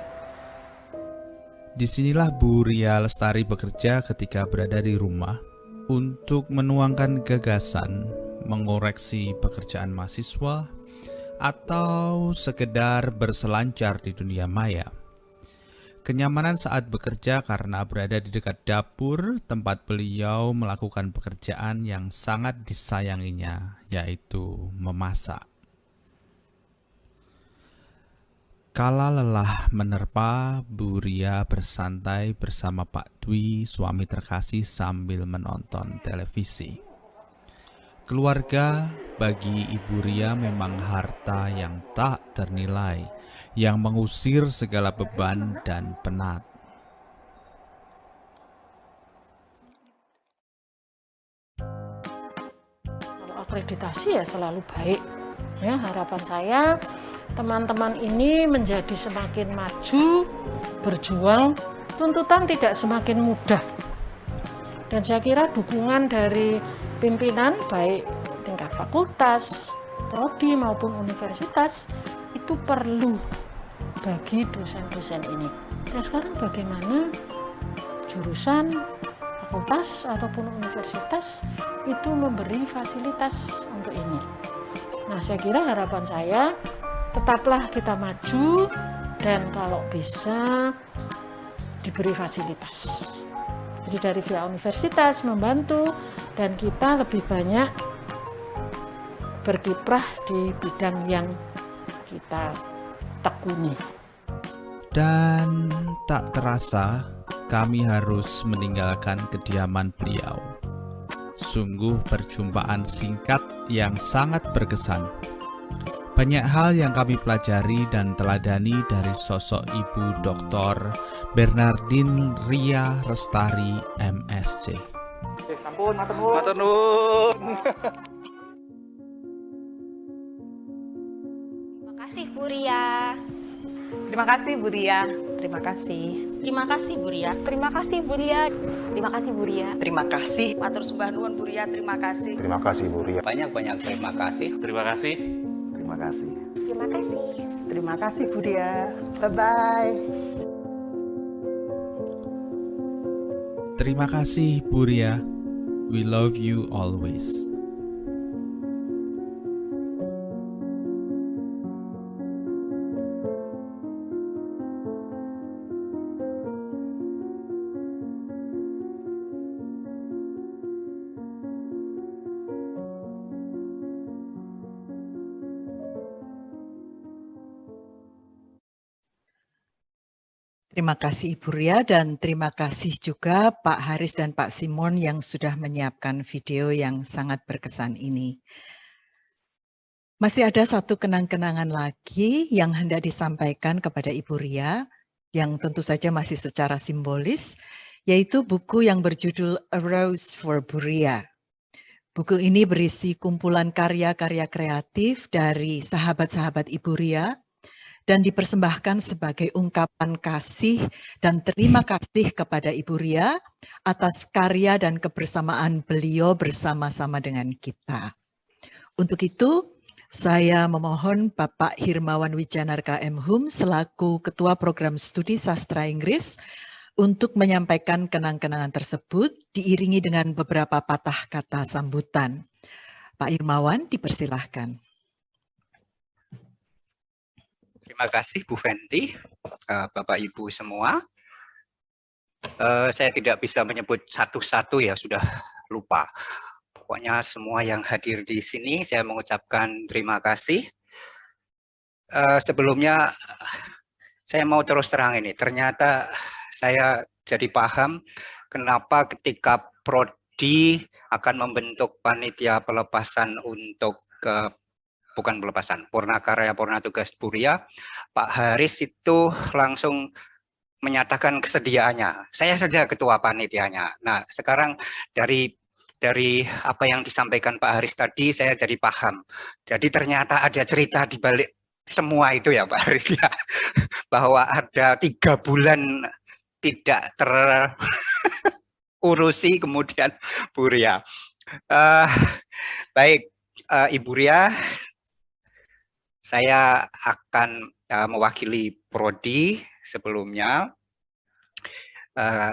Disinilah Bu Ria Lestari bekerja ketika berada di rumah untuk menuangkan gagasan, mengoreksi pekerjaan mahasiswa, atau sekedar berselancar di dunia maya. Kenyamanan saat bekerja karena berada di dekat dapur tempat beliau melakukan pekerjaan yang sangat disayanginya, yaitu memasak. Kala lelah menerpa, Bu Ria bersantai bersama Pak Dwi, suami terkasih, sambil menonton televisi. Keluarga bagi Ibu Ria memang harta yang tak ternilai, yang mengusir segala beban dan penat. Kalau akreditasi ya selalu baik. Ya, harapan saya teman-teman ini menjadi semakin maju, berjuang, tuntutan tidak semakin mudah. Dan saya kira dukungan dari pimpinan, baik tingkat fakultas, prodi maupun universitas, itu perlu bagi dosen-dosen ini. Nah, sekarang bagaimana jurusan, fakultas, ataupun universitas itu memberi fasilitas untuk ini. Nah, saya kira harapan saya, tetaplah kita maju dan kalau bisa diberi fasilitas. Jadi dari pihak universitas membantu dan kita lebih banyak berkiprah di bidang yang kita tekuni. Dan tak terasa kami harus meninggalkan kediaman beliau. Sungguh perjumpaan singkat yang sangat berkesan. Banyak hal yang kami pelajari dan teladani dari sosok Ibu Dr. Bernardine Ria Lestari, MSc. Ampun, matur nuwun. Terima kasih Bu Ria. Terima kasih Bu Ria. Terima kasih. Terima kasih Bu Ria. Terima kasih Bu Ria. Terima kasih Bu Ria. Terima kasih. Matur sembah nuwun Bu Ria, terima kasih. Terima kasih Bu Ria. Banyak-banyak terima kasih. Terima kasih. Terima kasih. Terima kasih. Terima kasih Bu Ria. Bye-bye. Terima kasih Bu Ria. We love you always. Terima kasih Ibu Ria dan terima kasih juga Pak Haris dan Pak Simon yang sudah menyiapkan video yang sangat berkesan ini. Masih ada satu kenang-kenangan lagi yang hendak disampaikan kepada Ibu Ria, yang tentu saja masih secara simbolis, yaitu buku yang berjudul A Rose for Bu Ria. Buku ini berisi kumpulan karya-karya kreatif dari sahabat-sahabat Ibu Ria, dan dipersembahkan sebagai ungkapan kasih dan terima kasih kepada Ibu Ria atas karya dan kebersamaan beliau bersama-sama dengan kita. Untuk itu, saya memohon Bapak Hirmawan Wijanarka M.Hum selaku Ketua Program Studi Sastra Inggris untuk menyampaikan kenang-kenangan tersebut diiringi dengan beberapa patah kata sambutan. Pak Hirmawan, dipersilahkan. Terima kasih Bu Fenty, Bapak Ibu semua. Saya tidak bisa menyebut satu-satu ya, sudah lupa. Pokoknya semua yang hadir di sini saya mengucapkan terima kasih. Sebelumnya saya mau terus terang ini, ternyata saya jadi paham kenapa ketika Prodi akan membentuk panitia pelepasan untuk bukan pelepasan, Purnakarya Purna Tugas Bu Ria, Pak Haris itu langsung menyatakan kesediaannya. Saya saja ketua panitianya. Nah, sekarang dari apa yang disampaikan Pak Haris tadi, saya jadi paham. Jadi ternyata ada cerita di balik semua itu ya Pak Haris ya, bahwa ada 3 bulan tidak urusi kemudian Bu Ria. Baik, Ibu Ria, saya akan mewakili Prodi sebelumnya.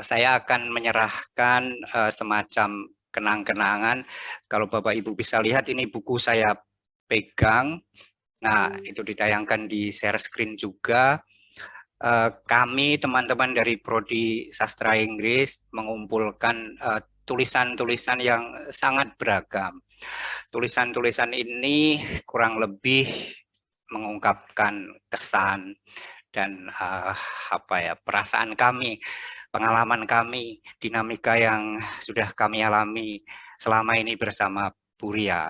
Saya akan menyerahkan semacam kenang-kenangan. Kalau Bapak Ibu bisa lihat, ini buku saya pegang. Nah, itu ditayangkan di share screen juga. Kami teman-teman dari Prodi Sastra Inggris mengumpulkan tulisan-tulisan yang sangat beragam. Tulisan-tulisan ini kurang lebih mengungkapkan kesan dan perasaan kami, pengalaman kami, dinamika yang sudah kami alami selama ini bersama Bu Ria.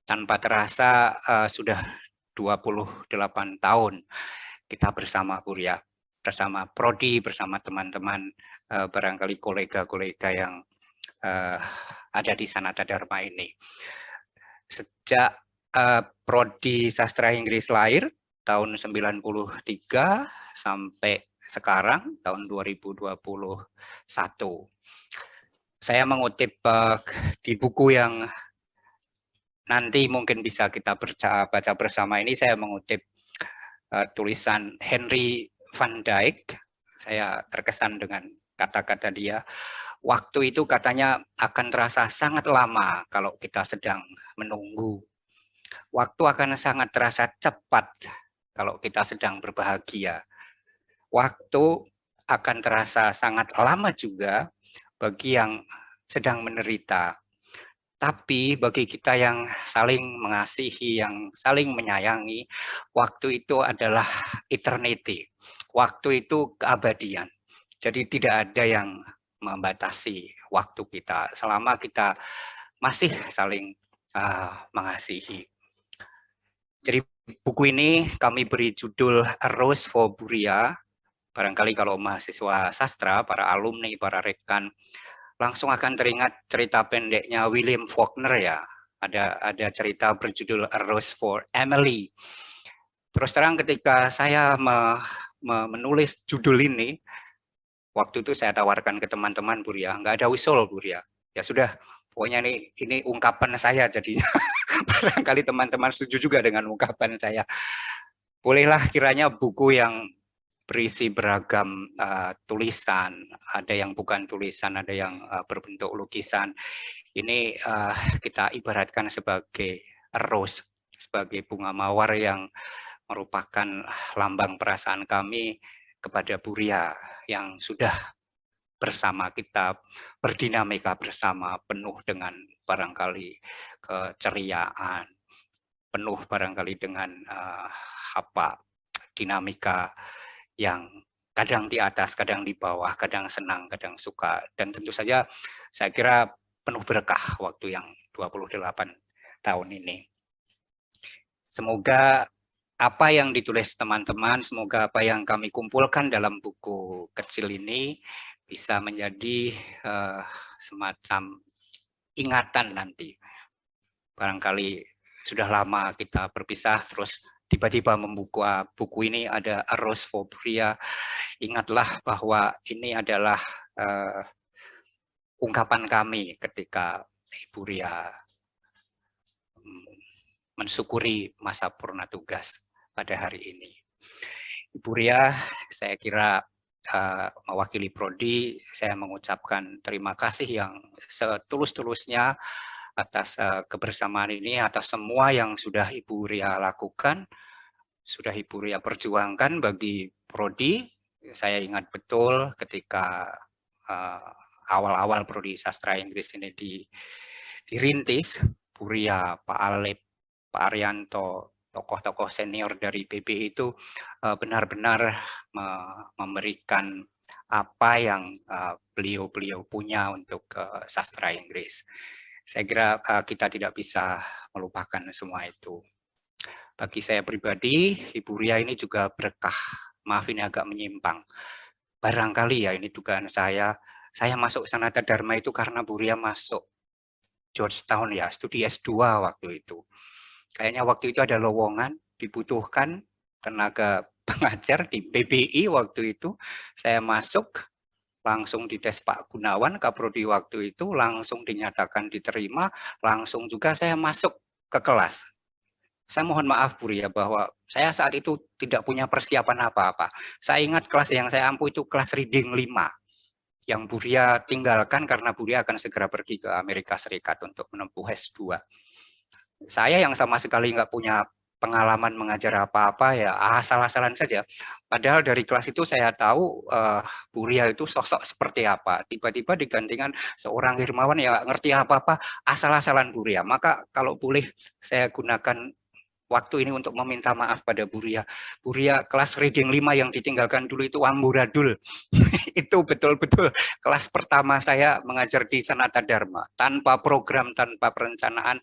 Tanpa terasa sudah 28 tahun kita bersama Bu Ria, bersama Prodi, bersama teman-teman, barangkali kolega-kolega yang ada di Sanata Dharma ini. Sejak Prodi Sastra Inggris lahir tahun 93 sampai sekarang tahun 2021. Saya mengutip di buku yang nanti mungkin bisa kita baca bersama ini, saya mengutip tulisan Henry van Dyke. Saya terkesan dengan kata-kata dia. Waktu itu katanya akan terasa sangat lama kalau kita sedang menunggu. Waktu akan sangat terasa cepat kalau kita sedang berbahagia. Waktu akan terasa sangat lama juga bagi yang sedang menderita. Tapi bagi kita yang saling mengasihi, yang saling menyayangi, waktu itu adalah eternity. Waktu itu keabadian. Jadi tidak ada yang membatasi waktu kita selama kita masih saling mengasihi. Jadi buku ini kami beri judul A Rose for Bu Ria. Barangkali kalau mahasiswa sastra, para alumni, para rekan, langsung akan teringat cerita pendeknya William Faulkner ya. Ada cerita berjudul A Rose for Emily. Terus terang ketika saya menulis judul ini, waktu itu saya tawarkan ke teman-teman Bu Ria, nggak ada usul Bu Ria. Ya sudah, pokoknya ini ungkapan saya jadinya. Barangkali teman-teman setuju juga dengan ungkapan saya. Bolehlah kiranya buku yang berisi beragam tulisan, ada yang bukan tulisan, ada yang berbentuk lukisan. Ini kita ibaratkan sebagai rose, sebagai bunga mawar yang merupakan lambang perasaan kami kepada Bu Ria yang sudah bersama kita, berdinamika bersama, penuh dengan barangkali keceriaan, penuh barangkali dengan dinamika yang kadang di atas, kadang di bawah, kadang senang, kadang suka. Dan tentu saja saya kira penuh berkah waktu yang 28 tahun ini. Semoga apa yang ditulis teman-teman, semoga apa yang kami kumpulkan dalam buku kecil ini bisa menjadi semacam ingatan nanti. Barangkali sudah lama kita berpisah, terus tiba-tiba membuka buku ini ada A Rose for Bu Ria. Ingatlah bahwa ini adalah ungkapan kami ketika Ibu Ria mensyukuri masa purna tugas pada hari ini. Ibu Ria, saya kira mewakili Prodi, saya mengucapkan terima kasih yang setulus-tulusnya atas kebersamaan ini, atas semua yang sudah Ibu Ria lakukan, sudah Ibu Ria perjuangkan bagi Prodi. Saya ingat betul ketika awal-awal Prodi Sastra Inggris ini dirintis, Bu Ria, Pak Alip, Pak Arianto, tokoh-tokoh senior dari PBI itu benar-benar memberikan apa yang beliau-beliau punya untuk sastra Inggris. Saya kira kita tidak bisa melupakan semua itu. Bagi saya pribadi, Ibu Ria ini juga berkah. Maaf ini agak menyimpang. Barangkali ya ini dugaan saya masuk Sanata Dharma itu karena Bu Ria masuk Georgetown ya, studi S2 waktu itu. Kayaknya waktu itu ada lowongan, dibutuhkan tenaga pengajar di PBI waktu itu. Saya masuk, langsung dites Pak Gunawan, Kaprodi waktu itu, langsung dinyatakan diterima, langsung juga saya masuk ke kelas. Saya mohon maaf Bu Ria bahwa saya saat itu tidak punya persiapan apa-apa. Saya ingat kelas yang saya ampuh itu kelas reading 5. Yang Bu Ria tinggalkan karena Bu Ria akan segera pergi ke Amerika Serikat untuk menempuh S2. Saya yang sama sekali nggak punya pengalaman mengajar apa-apa ya asal-asalan saja. Padahal dari kelas itu saya tahu Bu Ria itu sosok seperti apa. Tiba-tiba digantikan seorang Hirmawan yang nggak ngerti apa-apa, asal-asalan Bu Ria. Maka kalau boleh saya gunakan waktu ini untuk meminta maaf pada Bu Ria. Bu Ria, kelas reading 5 yang ditinggalkan dulu itu amburadul. Itu betul-betul kelas pertama saya mengajar di Sanata Dharma. Tanpa program, tanpa perencanaan.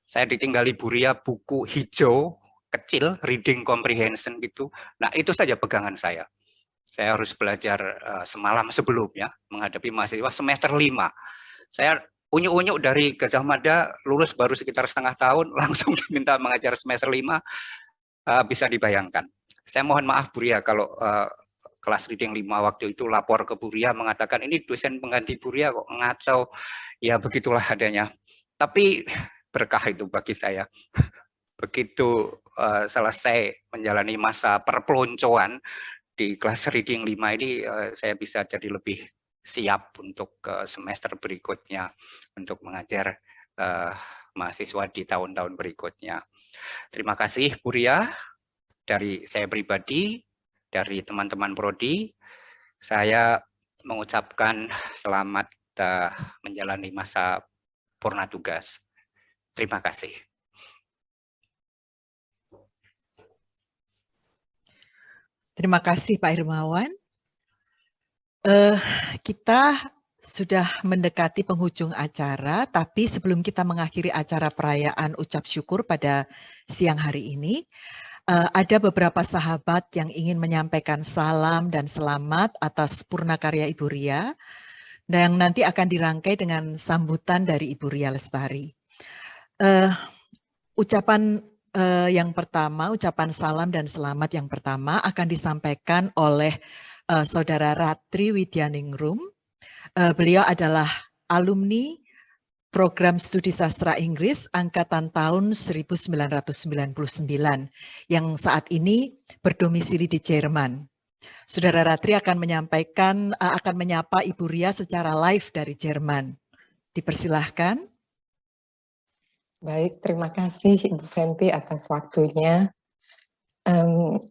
Saya ditinggali Bu Ria buku hijau, kecil, reading comprehension gitu. Nah itu saja pegangan saya. Saya harus belajar semalam sebelumnya menghadapi mahasiswa semester 5. Saya unyuk-unyuk dari Gajah Mada, lulus baru sekitar setengah tahun, langsung diminta mengajar semester 5, bisa dibayangkan. Saya mohon maaf Bu Ria kalau kelas reading 5 waktu itu lapor ke Bu Ria mengatakan ini dosen pengganti Bu Ria kok ngacau, ya begitulah adanya. Tapi berkah itu bagi saya. Begitu selesai menjalani masa perpeloncoan di kelas reading 5 ini, saya bisa jadi lebih siap untuk semester berikutnya untuk mengajar mahasiswa di tahun-tahun berikutnya. Terima kasih Bu Ria, dari saya pribadi, dari teman-teman Prodi, saya mengucapkan selamat menjalani masa purna tugas. Terima kasih. Terima kasih Pak Hirmawan. Kita sudah mendekati penghujung acara, tapi sebelum kita mengakhiri acara perayaan ucap syukur pada siang hari ini, ada beberapa sahabat yang ingin menyampaikan salam dan selamat atas purna karya Ibu Ria, dan nanti akan dirangkai dengan sambutan dari Ibu Ria Lestari. Ucapan yang pertama, ucapan salam dan selamat yang pertama akan disampaikan oleh Saudara Ratri Widyaningrum. Beliau adalah alumni program studi sastra Inggris angkatan tahun 1999 yang saat ini berdomisili di Jerman. Saudara Ratri akan menyapa Ibu Ria secara live dari Jerman. Dipersilahkan. Baik, terima kasih Ibu Fenty atas waktunya.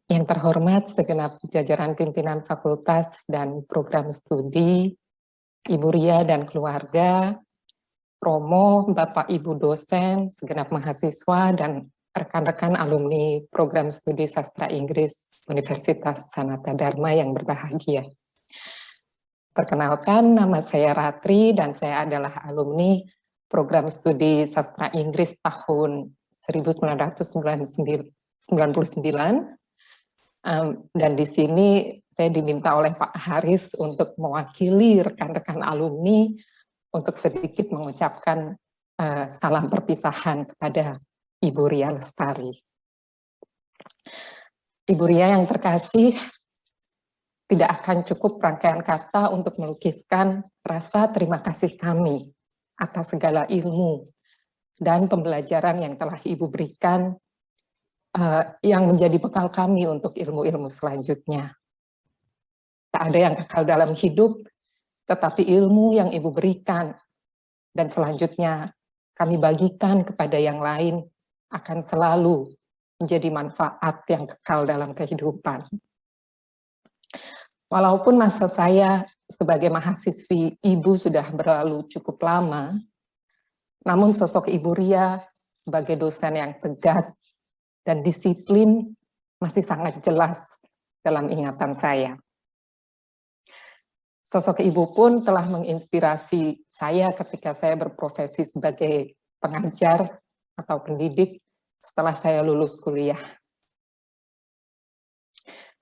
Yang terhormat segenap jajaran pimpinan fakultas dan program studi, Ibu Ria dan keluarga, Romo, Bapak Ibu dosen, segenap mahasiswa, dan rekan-rekan alumni program studi sastra Inggris Universitas Sanata Dharma yang berbahagia. Perkenalkan, nama saya Ratri dan saya adalah alumni program studi sastra Inggris tahun 1999, dan di sini saya diminta oleh Pak Haris untuk mewakili rekan-rekan alumni untuk sedikit mengucapkan salam perpisahan kepada Ibu Ria Lestari. Ibu Ria yang terkasih, tidak akan cukup rangkaian kata untuk melukiskan rasa terima kasih kami atas segala ilmu dan pembelajaran yang telah Ibu berikan yang menjadi bekal kami untuk ilmu-ilmu selanjutnya. Tak ada yang kekal dalam hidup, tetapi ilmu yang Ibu berikan dan selanjutnya kami bagikan kepada yang lain akan selalu menjadi manfaat yang kekal dalam kehidupan. Walaupun masa saya sebagai mahasiswi Ibu sudah berlalu cukup lama, namun sosok Ibu Ria sebagai dosen yang tegas dan disiplin masih sangat jelas dalam ingatan saya. Sosok Ibu pun telah menginspirasi saya ketika saya berprofesi sebagai pengajar atau pendidik setelah saya lulus kuliah.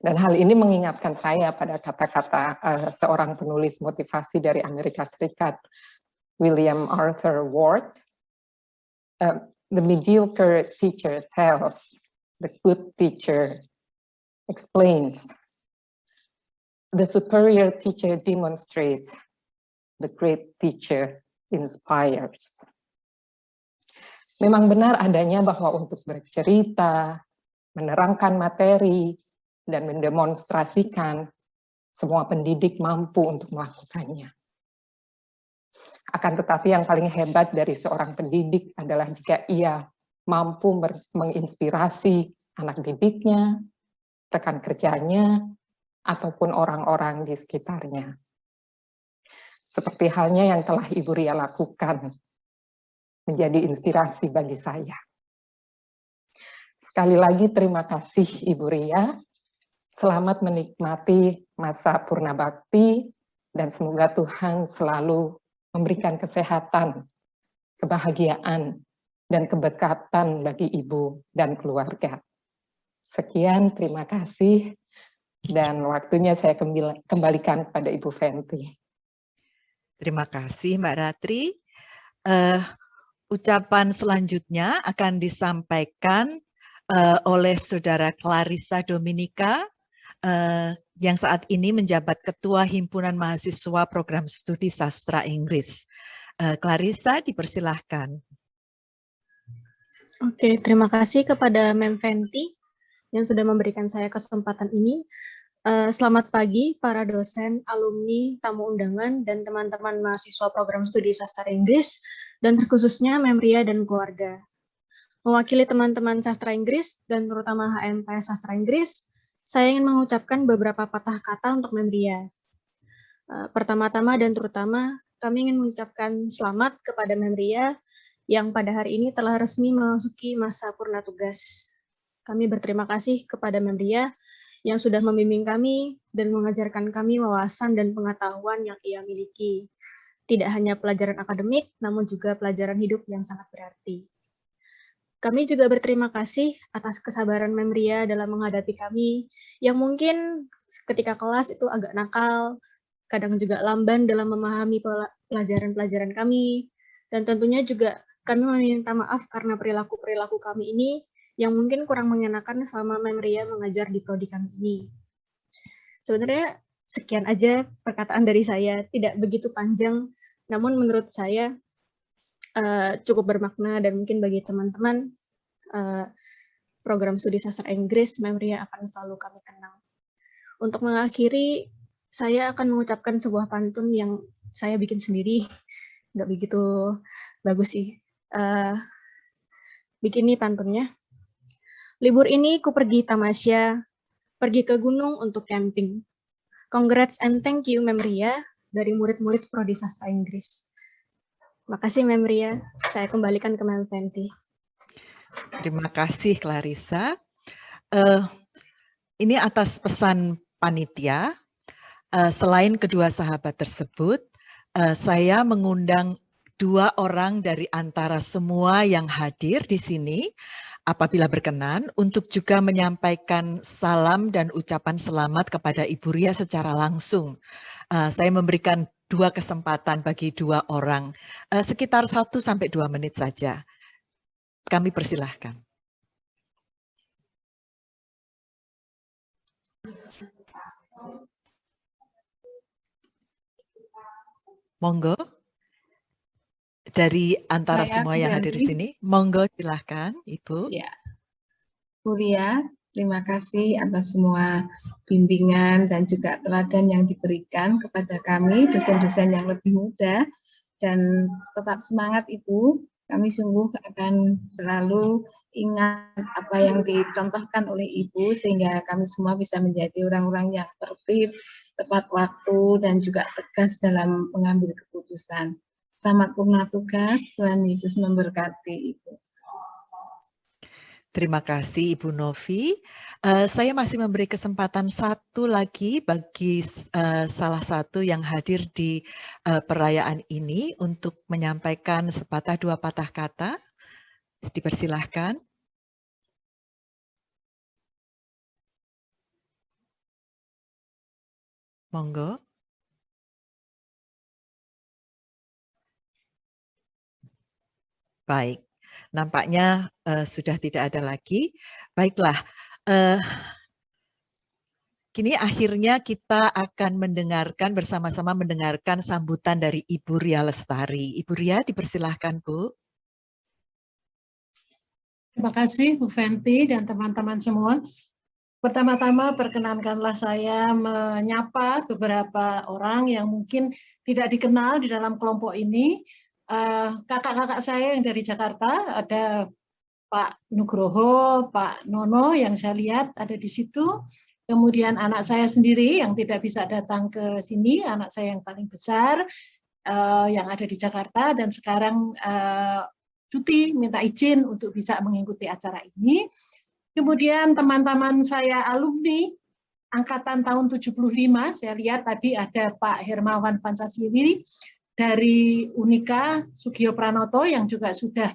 Dan hal ini mengingatkan saya pada kata-kata seorang penulis motivasi dari Amerika Serikat, William Arthur Ward, the mediocre teacher tells, the good teacher explains. The superior teacher demonstrates, the great teacher inspires. Memang benar adanya bahwa untuk bercerita, menerangkan materi, dan mendemonstrasikan, semua pendidik mampu untuk melakukannya. Akan tetapi yang paling hebat dari seorang pendidik adalah jika ia mampu menginspirasi anak didiknya, rekan kerjanya, ataupun orang-orang di sekitarnya. Seperti halnya yang telah Ibu Ria lakukan, menjadi inspirasi bagi saya. Sekali lagi terima kasih Ibu Ria, selamat menikmati masa purna bakti, dan semoga Tuhan selalu memberikan kesehatan, kebahagiaan, dan keberkatan bagi Ibu dan keluarga. Sekian, terima kasih. Dan waktunya saya kembalikan kepada Ibu Fenty. Terima kasih Mbak Ratri. Ucapan selanjutnya akan disampaikan oleh Saudara Clarissa Dominika yang saat ini menjabat Ketua Himpunan Mahasiswa Program Studi Sastra Inggris. Clarissa, dipersilahkan. Oke, terima kasih kepada Mem Fenty yang sudah memberikan saya kesempatan ini. Selamat pagi para dosen, alumni, tamu undangan, dan teman-teman mahasiswa program studi sastra Inggris, dan terkhususnya Mem Ria dan keluarga. Mewakili teman-teman sastra Inggris, dan terutama HMPS Sastra Inggris, saya ingin mengucapkan beberapa patah kata untuk Mem Ria. Pertama-tama dan terutama, kami ingin mengucapkan selamat kepada Mem Ria yang pada hari ini telah resmi memasuki masa purna tugas. Kami berterima kasih kepada Mem Ria yang sudah membimbing kami dan mengajarkan kami wawasan dan pengetahuan yang ia miliki. Tidak hanya pelajaran akademik, namun juga pelajaran hidup yang sangat berarti. Kami juga berterima kasih atas kesabaran Mem Ria dalam menghadapi kami, yang mungkin ketika kelas itu agak nakal, kadang juga lamban dalam memahami pelajaran-pelajaran kami, dan tentunya juga kami meminta maaf karena perilaku-perilaku kami ini yang mungkin kurang mengenakan selama Mem Ria mengajar di prodi kami ini. Sebenarnya sekian aja perkataan dari saya, tidak begitu panjang, namun menurut saya cukup bermakna dan mungkin bagi teman-teman program studi sastra Inggris, Mem Ria akan selalu kami kenang. Untuk mengakhiri, saya akan mengucapkan sebuah pantun yang saya bikin sendiri, nggak begitu bagus sih. Bikin nih pantunnya. Libur ini ku pergi tamasya, pergi ke gunung untuk camping. Congrats and thank you Mem Ria dari murid-murid prodi sastra Inggris. Makasih Mem Ria, saya kembalikan ke Mem Fenty. Terima kasih Clarissa. Ini atas pesan panitia, selain kedua sahabat tersebut, saya mengundang 2 orang dari antara semua yang hadir di sini, apabila berkenan, untuk juga menyampaikan salam dan ucapan selamat kepada Ibu Ria secara langsung. Saya memberikan 2 kesempatan bagi 2 orang, sekitar 1 sampai 2 menit saja. Kami persilahkan. Monggo. Dari antara semua yang hadir di sini, monggo silahkan Ibu. Ya. Bu Ria, terima kasih atas semua bimbingan dan juga teladan yang diberikan kepada kami, dosen-dosen yang lebih muda, dan tetap semangat Ibu. Kami sungguh akan selalu ingat apa yang dicontohkan oleh Ibu, sehingga kami semua bisa menjadi orang-orang yang tertib, tepat waktu, dan juga tegas dalam mengambil keputusan. Selamat purna tugas, Tuhan Yesus memberkati Ibu. Terima kasih Ibu Novi. Saya masih memberi kesempatan 1 lagi bagi salah satu yang hadir di perayaan ini untuk menyampaikan sepatah 2 patah kata. Dipersilahkan. Monggo. Baik, nampaknya sudah tidak ada lagi. Baiklah, Kini akhirnya kita akan mendengarkan bersama-sama mendengarkan sambutan dari Ibu Ria Lestari. Ibu Ria, dipersilahkan, Bu. Terima kasih Bu Fenty dan teman-teman semua. Pertama-tama perkenankanlah saya menyapa beberapa orang yang mungkin tidak dikenal di dalam kelompok ini. Kakak-kakak saya yang dari Jakarta, ada Pak Nugroho, Pak Nono yang saya lihat ada di situ. Kemudian anak saya sendiri yang tidak bisa datang ke sini, anak saya yang paling besar yang ada di Jakarta dan sekarang cuti minta izin untuk bisa mengikuti acara ini. Kemudian teman-teman saya alumni angkatan tahun 75, saya lihat tadi ada Pak Hermawan Pancasili dari Unika, Sugio Pranoto yang juga sudah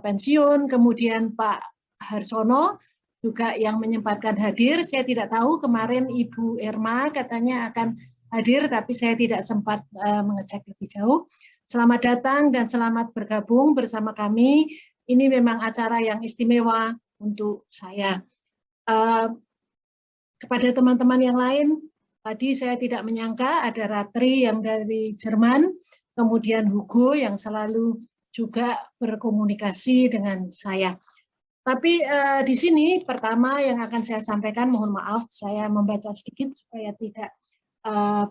pensiun, kemudian Pak Harsono juga yang menyempatkan hadir. Saya tidak tahu kemarin Ibu Irma katanya akan hadir, tapi saya tidak sempat mengecek lebih jauh. Selamat datang dan selamat bergabung bersama kami. Ini memang acara yang istimewa untuk saya. Kepada teman-teman yang lain, tadi saya tidak menyangka ada Ratri yang dari Jerman, kemudian Hugo yang selalu juga berkomunikasi dengan saya. Tapi di sini pertama yang akan saya sampaikan, mohon maaf saya membaca sedikit supaya tidak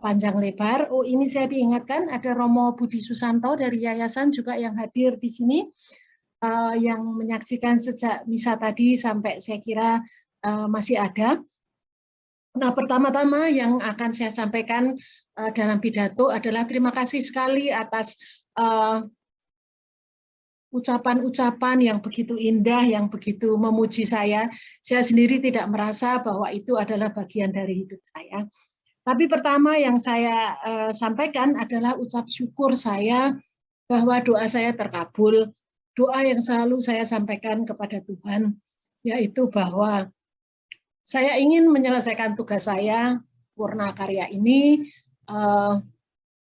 panjang lebar. Oh, ini saya diingatkan ada Romo Budi Susanto dari Yayasan juga yang hadir di sini, yang menyaksikan sejak misa tadi sampai saya kira masih ada. Nah, pertama-tama yang akan saya sampaikan dalam pidato adalah terima kasih sekali atas ucapan-ucapan yang begitu indah, yang begitu memuji saya. Saya sendiri tidak merasa bahwa itu adalah bagian dari hidup saya. Tapi pertama yang saya sampaikan adalah ucap syukur saya bahwa doa saya terkabul. Doa yang selalu saya sampaikan kepada Tuhan, yaitu bahwa saya ingin menyelesaikan tugas saya, Purna Karya ini,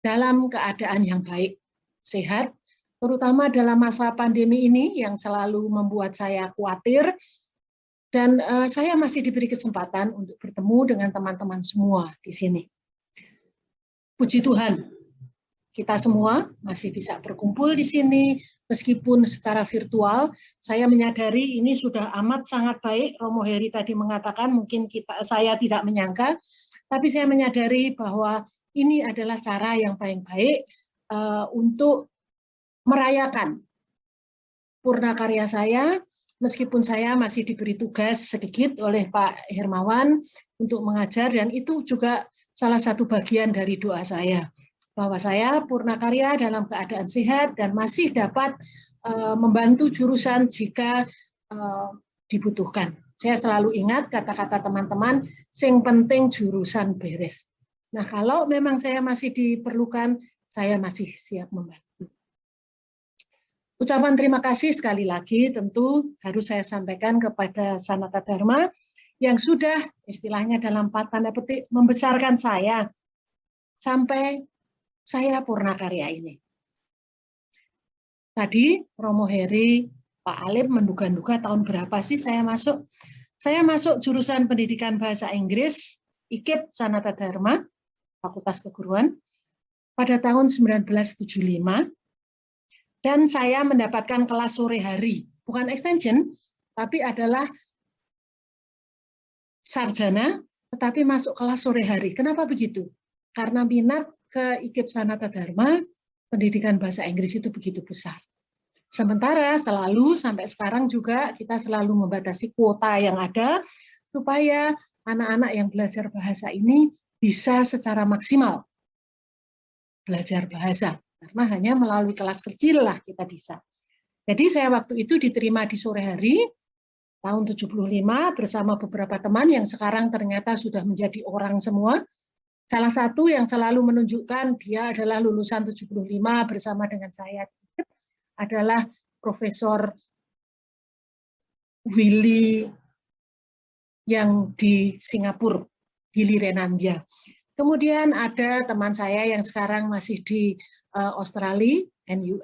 dalam keadaan yang baik, sehat, terutama dalam masa pandemi ini yang selalu membuat saya khawatir, dan saya masih diberi kesempatan untuk bertemu dengan teman-teman semua di sini. Puji Tuhan, kita semua masih bisa berkumpul di sini, meskipun secara virtual. Saya menyadari ini sudah amat sangat baik. Romo Heri tadi mengatakan mungkin saya tidak menyangka, tapi saya menyadari bahwa ini adalah cara yang paling baik untuk merayakan Purna Karya saya, meskipun saya masih diberi tugas sedikit oleh Pak Hermawan untuk mengajar, dan itu juga salah satu bagian dari doa saya, bahwa saya Purna Karya dalam keadaan sehat dan masih dapat membantu jurusan jika dibutuhkan. Saya selalu ingat kata-kata teman-teman, sing penting jurusan beres. Nah, kalau memang saya masih diperlukan, saya masih siap membantu. Ucapan terima kasih sekali lagi tentu harus saya sampaikan kepada Sanata Dharma yang sudah istilahnya dalam tanda petik membesarkan saya sampai saya Purna Karya ini. Tadi Romo Heri, Pak Alip menduga-duga tahun berapa sih saya masuk. Saya masuk jurusan Pendidikan Bahasa Inggris, IKIP Sanata Dharma, Fakultas Keguruan, pada tahun 1975. Dan saya mendapatkan kelas sore hari, bukan extension, tapi adalah sarjana, tetapi masuk kelas sore hari. Kenapa begitu? Karena minat ke IKIP Sanata Dharma, pendidikan bahasa Inggris itu begitu besar. Sementara selalu sampai sekarang juga kita selalu membatasi kuota yang ada, supaya anak-anak yang belajar bahasa ini bisa secara maksimal belajar bahasa. Karena hanya melalui kelas kecil lah kita bisa. Jadi saya waktu itu diterima di sore hari, tahun 75 bersama beberapa teman yang sekarang ternyata sudah menjadi orang semua. Salah satu yang selalu menunjukkan dia adalah lulusan 75 bersama dengan saya adalah Profesor Willy yang di Singapura, Willy Renandia. Kemudian ada teman saya yang sekarang masih di Australia, ANU,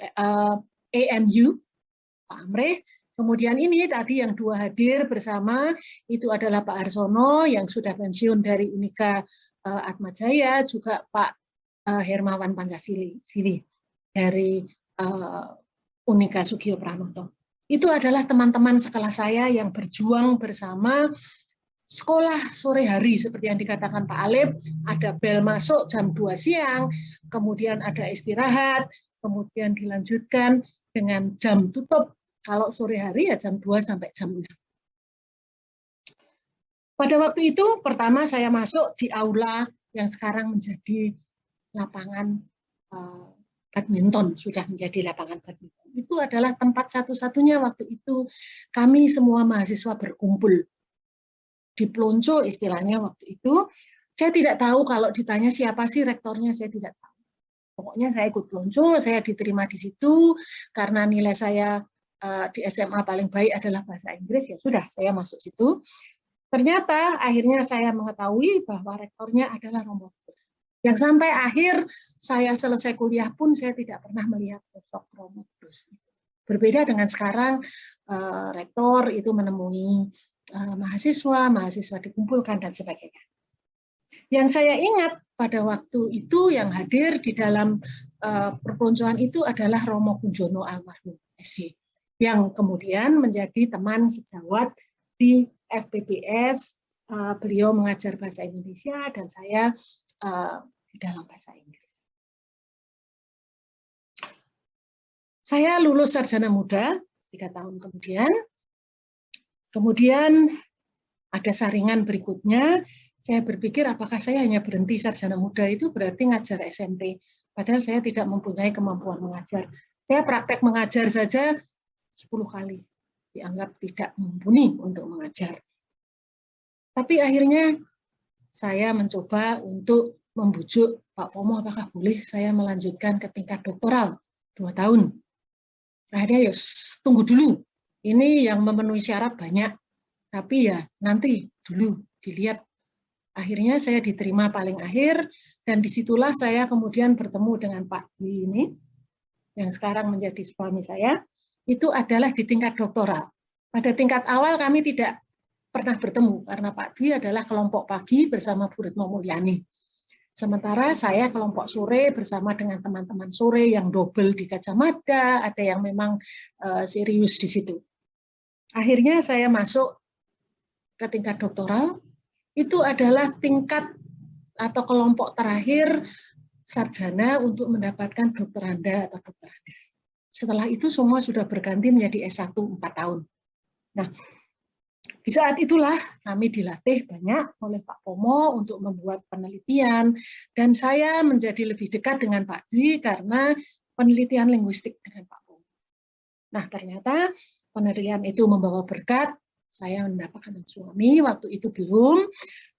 Pak Amreh, Kemudian ini tadi yang dua hadir bersama, itu adalah Pak Arsono yang sudah pensiun dari Unika Atmajaya, juga Pak Hermawan Pancasili dari Unika Sugio Pranoto. Itu adalah teman-teman sekelas saya yang berjuang bersama sekolah sore hari, seperti yang dikatakan Pak Alip, ada bel masuk jam 2 siang, kemudian ada istirahat, kemudian dilanjutkan dengan jam tutup. Kalau sore hari ya jam 2 sampai jam 6. Pada waktu itu pertama saya masuk di aula yang sekarang menjadi lapangan badminton, sudah menjadi lapangan badminton. Itu adalah tempat satu-satunya waktu itu kami semua mahasiswa berkumpul. Di Plonco istilahnya waktu itu. Saya tidak tahu kalau ditanya siapa sih rektornya, saya tidak tahu. Pokoknya saya ikut Plonco, saya diterima di situ, karena nilai saya di SMA paling baik adalah bahasa Inggris, ya sudah, saya masuk situ. Ternyata akhirnya saya mengetahui bahwa rektornya adalah Romo Kudus. Yang sampai akhir saya selesai kuliah pun saya tidak pernah melihat sosok Romo Kudus. Berbeda dengan sekarang, rektor itu menemui mahasiswa dikumpulkan dan sebagainya. Yang saya ingat pada waktu itu yang hadir di dalam perpeloncoan itu adalah Romo Kunjono almarhum SY, yang kemudian menjadi teman sejawat di FPBS. Beliau mengajar bahasa Indonesia dan saya di dalam bahasa Inggris. Saya lulus sarjana muda 3 tahun kemudian. Kemudian ada saringan berikutnya. Saya berpikir apakah saya hanya berhenti sarjana muda itu berarti ngajar SMP. Padahal saya tidak mempunyai kemampuan mengajar. Saya praktek mengajar saja 10 kali, dianggap tidak mumpuni untuk mengajar. Tapi akhirnya saya mencoba untuk membujuk Pak Pomo, apakah boleh saya melanjutkan ke tingkat doktoral 2 tahun. Akhirnya ya tunggu dulu, ini yang memenuhi syarat banyak, tapi ya nanti dulu dilihat. Akhirnya saya diterima paling akhir, dan disitulah saya kemudian bertemu dengan Pak Dwi ini, yang sekarang menjadi suami saya. Itu adalah di tingkat doktoral. Pada tingkat awal kami tidak pernah bertemu, karena Pak Dwi adalah kelompok pagi bersama Bu Retno Mulyani. Sementara saya kelompok sore bersama dengan teman-teman sore yang double di Gajah Mada, ada yang memang serius di situ. Akhirnya saya masuk ke tingkat doktoral, itu adalah tingkat atau kelompok terakhir sarjana untuk mendapatkan doktoranda atau doktorandis. Setelah itu semua sudah berganti menjadi S1 4 tahun. Nah, di saat itulah kami dilatih banyak oleh Pak Pomo untuk membuat penelitian, dan saya menjadi lebih dekat dengan Pak Dwi karena penelitian linguistik dengan Pak Pomo. Nah, ternyata penelitian itu membawa berkat. Saya mendapatkan suami, waktu itu belum,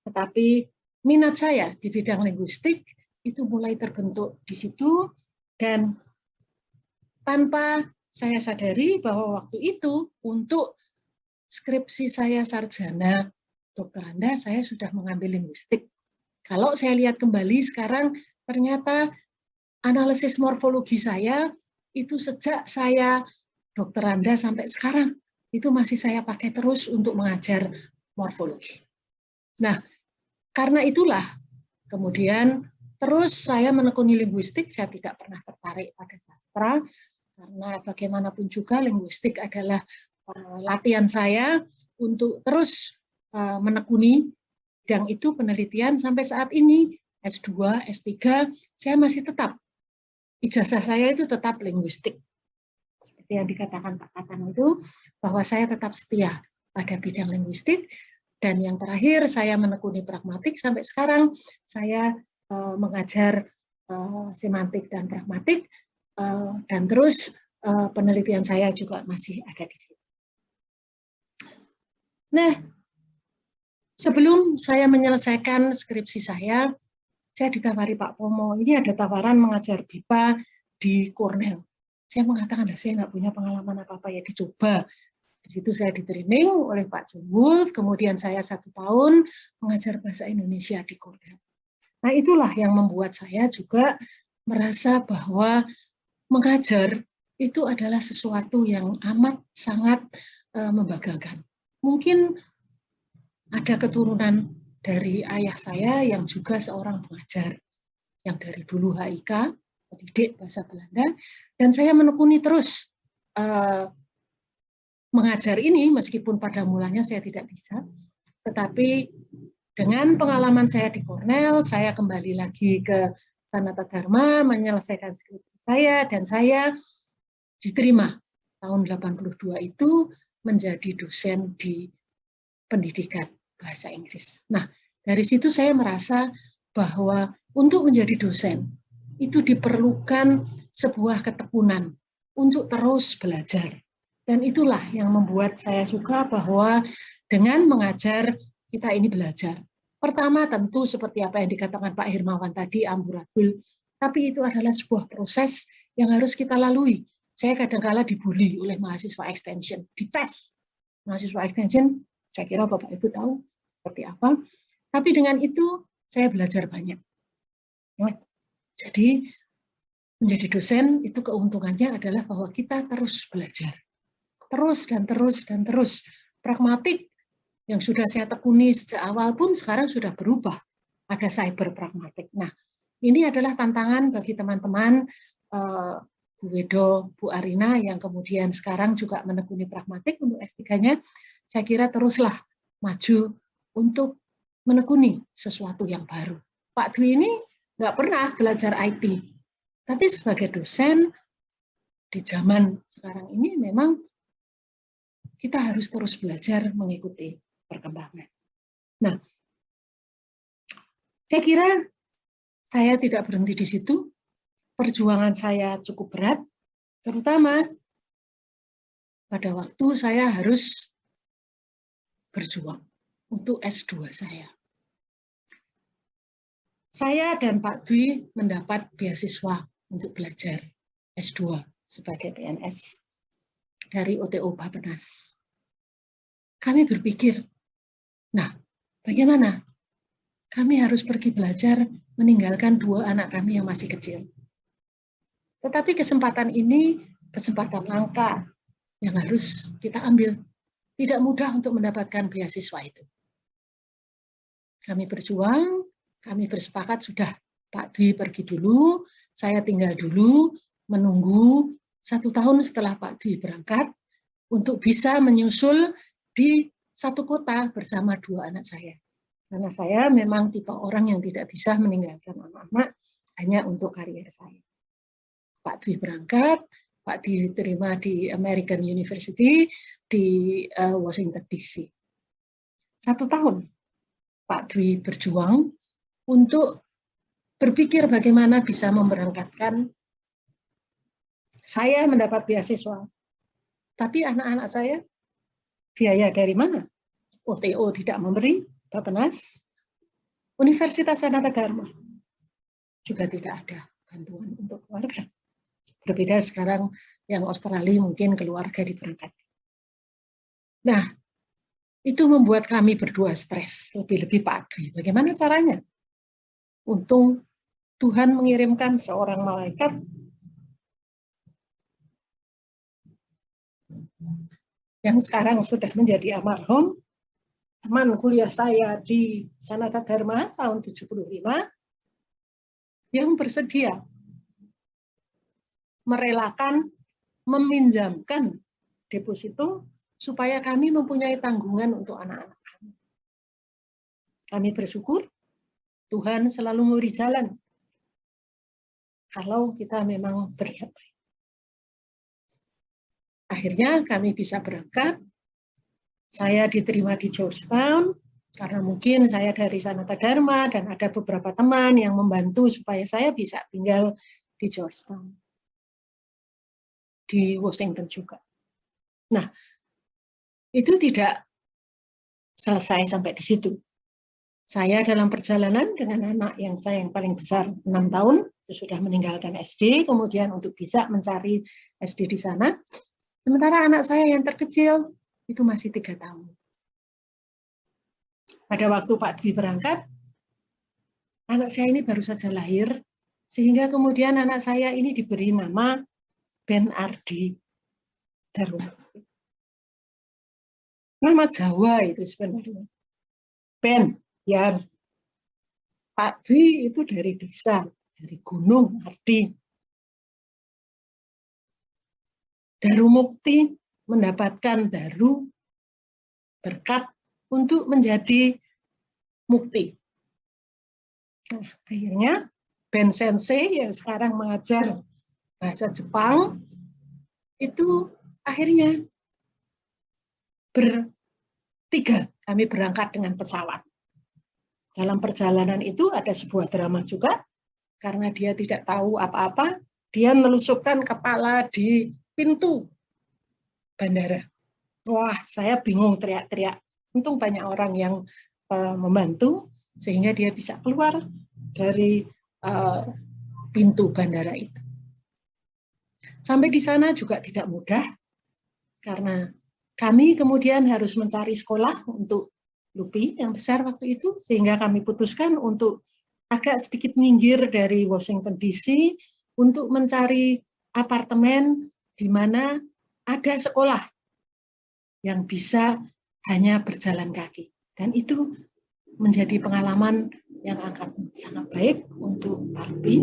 tetapi minat saya di bidang linguistik itu mulai terbentuk di situ, dan tanpa saya sadari bahwa waktu itu untuk skripsi saya sarjana doktoranda saya sudah mengambil linguistik. Kalau saya lihat kembali sekarang, ternyata analisis morfologi saya itu sejak saya doktoranda sampai sekarang itu masih saya pakai terus untuk mengajar morfologi. Nah, karena itulah kemudian terus saya menekuni linguistik. Saya tidak pernah tertarik pada sastra, karena bagaimanapun juga linguistik adalah latihan saya untuk terus menekuni bidang itu, penelitian sampai saat ini, S2, S3, saya masih tetap, ijazah saya itu tetap linguistik. Seperti yang dikatakan Pak Katang itu, bahwa saya tetap setia pada bidang linguistik, dan yang terakhir saya menekuni pragmatik, sampai sekarang saya mengajar semantik dan pragmatik, dan terus penelitian saya juga masih ada di situ. Nah, sebelum saya menyelesaikan skripsi saya ditawari Pak Pomo, ini ada tawaran mengajar BIPA di Cornell. Saya mengatakan, saya nggak punya pengalaman apa-apa, ya dicoba. Di situ saya di-training oleh Pak John Wolf, kemudian saya 1 tahun mengajar bahasa Indonesia di Cornell. Nah, itulah yang membuat saya juga merasa bahwa mengajar itu adalah sesuatu yang amat sangat membanggakan. Mungkin ada keturunan dari ayah saya yang juga seorang pengajar, yang dari dulu HIK, pendidik bahasa Belanda, dan saya menekuni terus mengajar ini, meskipun pada mulanya saya tidak bisa, tetapi dengan pengalaman saya di Cornell, saya kembali lagi ke Sanata Dharma, menyelesaikan skripsi saya, dan saya diterima tahun 82 itu menjadi dosen di pendidikan bahasa Inggris. Nah, dari situ saya merasa bahwa untuk menjadi dosen itu diperlukan sebuah ketekunan untuk terus belajar. Dan itulah yang membuat saya suka bahwa dengan mengajar kita ini belajar. Pertama tentu seperti apa yang dikatakan Pak Hermawan tadi, amburadul, tapi itu adalah sebuah proses yang harus kita lalui. Saya kadang-kala dibully oleh mahasiswa extension, dites. Mahasiswa extension, saya kira Bapak Ibu tahu seperti apa. Tapi dengan itu saya belajar banyak. Jadi menjadi dosen itu keuntungannya adalah bahwa kita terus belajar. Terus dan terus dan terus. Pragmatik yang sudah saya tekuni sejak awal pun sekarang sudah berubah. Ada cyber pragmatik. Nah, ini adalah tantangan bagi teman-teman Bu Wedo, Bu Arina yang kemudian sekarang juga menekuni pragmatik untuk S3-nya. Saya kira teruslah maju untuk menekuni sesuatu yang baru. Pak Dwi ini nggak pernah belajar IT, tapi sebagai dosen di zaman sekarang ini memang kita harus terus belajar mengikuti perkembangan. Nah, saya kira saya tidak berhenti di situ. Perjuangan saya cukup berat, terutama pada waktu saya harus berjuang untuk S2 saya. Saya dan Pak Dwi mendapat beasiswa untuk belajar S2 sebagai PNS dari OTO Bappenas. Kami berpikir, nah bagaimana? Kami harus pergi belajar meninggalkan 2 anak kami yang masih kecil. Tetapi kesempatan ini kesempatan langka yang harus kita ambil. Tidak mudah untuk mendapatkan beasiswa itu. Kami berjuang, kami bersepakat sudah Pak Dwi pergi dulu, saya tinggal dulu, menunggu 1 tahun setelah Pak Dwi berangkat untuk bisa menyusul di satu kota bersama 2 anak saya. Karena saya memang tipe orang yang tidak bisa meninggalkan anak-anak hanya untuk karier saya. Pak Dwi berangkat, Pak Dwi diterima di American University di Washington DC. 1 tahun Pak Dwi berjuang untuk berpikir bagaimana bisa memberangkatkan saya mendapat beasiswa. Tapi anak-anak saya biaya dari mana? OTO tidak memberi, Bappenas, Universitas Sanata Dharma juga tidak ada bantuan untuk keluarga. Berbeda sekarang yang Australia mungkin keluarga diberangkatkan. Nah, itu membuat kami berdua stres, lebih-lebih Pak Dwi. Bagaimana caranya? Untung Tuhan mengirimkan seorang malaikat yang sekarang sudah menjadi almarhum, teman kuliah saya di Sanata Dharma tahun 75, yang bersedia merelakan, meminjamkan deposito supaya kami mempunyai tanggungan untuk anak-anak kami. Kami bersyukur Tuhan selalu memberi jalan kalau kita memang berniat baik. Akhirnya kami bisa berangkat. Saya diterima di Georgetown karena mungkin saya dari Sanata Dharma dan ada beberapa teman yang membantu supaya saya bisa tinggal di Georgetown. Di Washington juga. Nah, itu tidak selesai sampai di situ. Saya dalam perjalanan dengan anak yang saya yang paling besar 6 tahun, itu sudah meninggalkan SD, kemudian untuk bisa mencari SD di sana. Sementara anak saya yang terkecil itu masih 3 tahun. Pada waktu Pak Dwi berangkat, anak saya ini baru saja lahir, sehingga kemudian anak saya ini diberi nama Ben Ardi Darumukti. Nama Jawa itu sebenarnya. Ben, ya. Pak Dwi itu dari desa, dari Gunung Ardi. Darumukti mendapatkan daru berkat untuk menjadi mukti. Nah, akhirnya Ben Sensei yang sekarang mengajar bahasa Jepang itu akhirnya bertiga kami berangkat dengan pesawat. Dalam perjalanan itu ada sebuah drama juga, karena dia tidak tahu apa-apa, dia melusupkan kepala di pintu bandara. Wah, saya bingung, teriak-teriak. Untung banyak orang yang membantu, sehingga dia bisa keluar dari pintu bandara itu. Sampai di sana juga tidak mudah, karena kami kemudian harus mencari sekolah untuk LUPI yang besar waktu itu, sehingga kami putuskan untuk agak sedikit minggir dari Washington DC untuk mencari apartemen di mana ada sekolah yang bisa hanya berjalan kaki. Dan itu menjadi pengalaman yang akan sangat baik untuk Pak LUPI,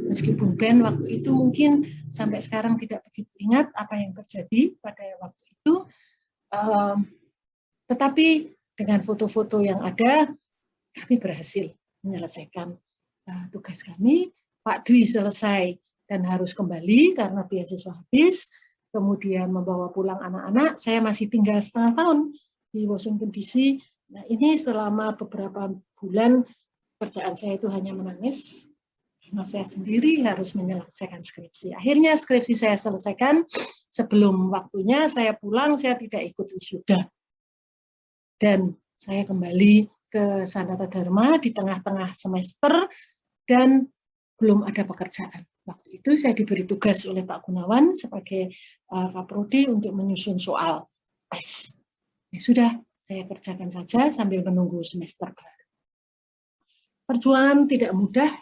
meskipun Ben waktu itu mungkin sampai sekarang tidak begitu ingat apa yang terjadi pada waktu itu, tetapi dengan foto-foto yang ada, kami berhasil menyelesaikan tugas kami. Pak Dwi selesai dan harus kembali karena beasiswa habis, kemudian membawa pulang anak-anak. Saya masih tinggal setengah tahun di Washington DC. Nah, ini selama beberapa bulan kerjaan saya itu hanya menangis, karena saya sendiri harus menyelesaikan skripsi. Akhirnya skripsi saya selesaikan sebelum waktunya. Saya pulang, saya tidak ikut wisuda. Dan saya kembali ke Sanata Dharma di tengah-tengah semester dan belum ada pekerjaan. Waktu itu saya diberi tugas oleh Pak Gunawan sebagai Kaprodi untuk menyusun soal tes. Ya sudah, saya kerjakan saja sambil menunggu semester baru. Perjuangan tidak mudah.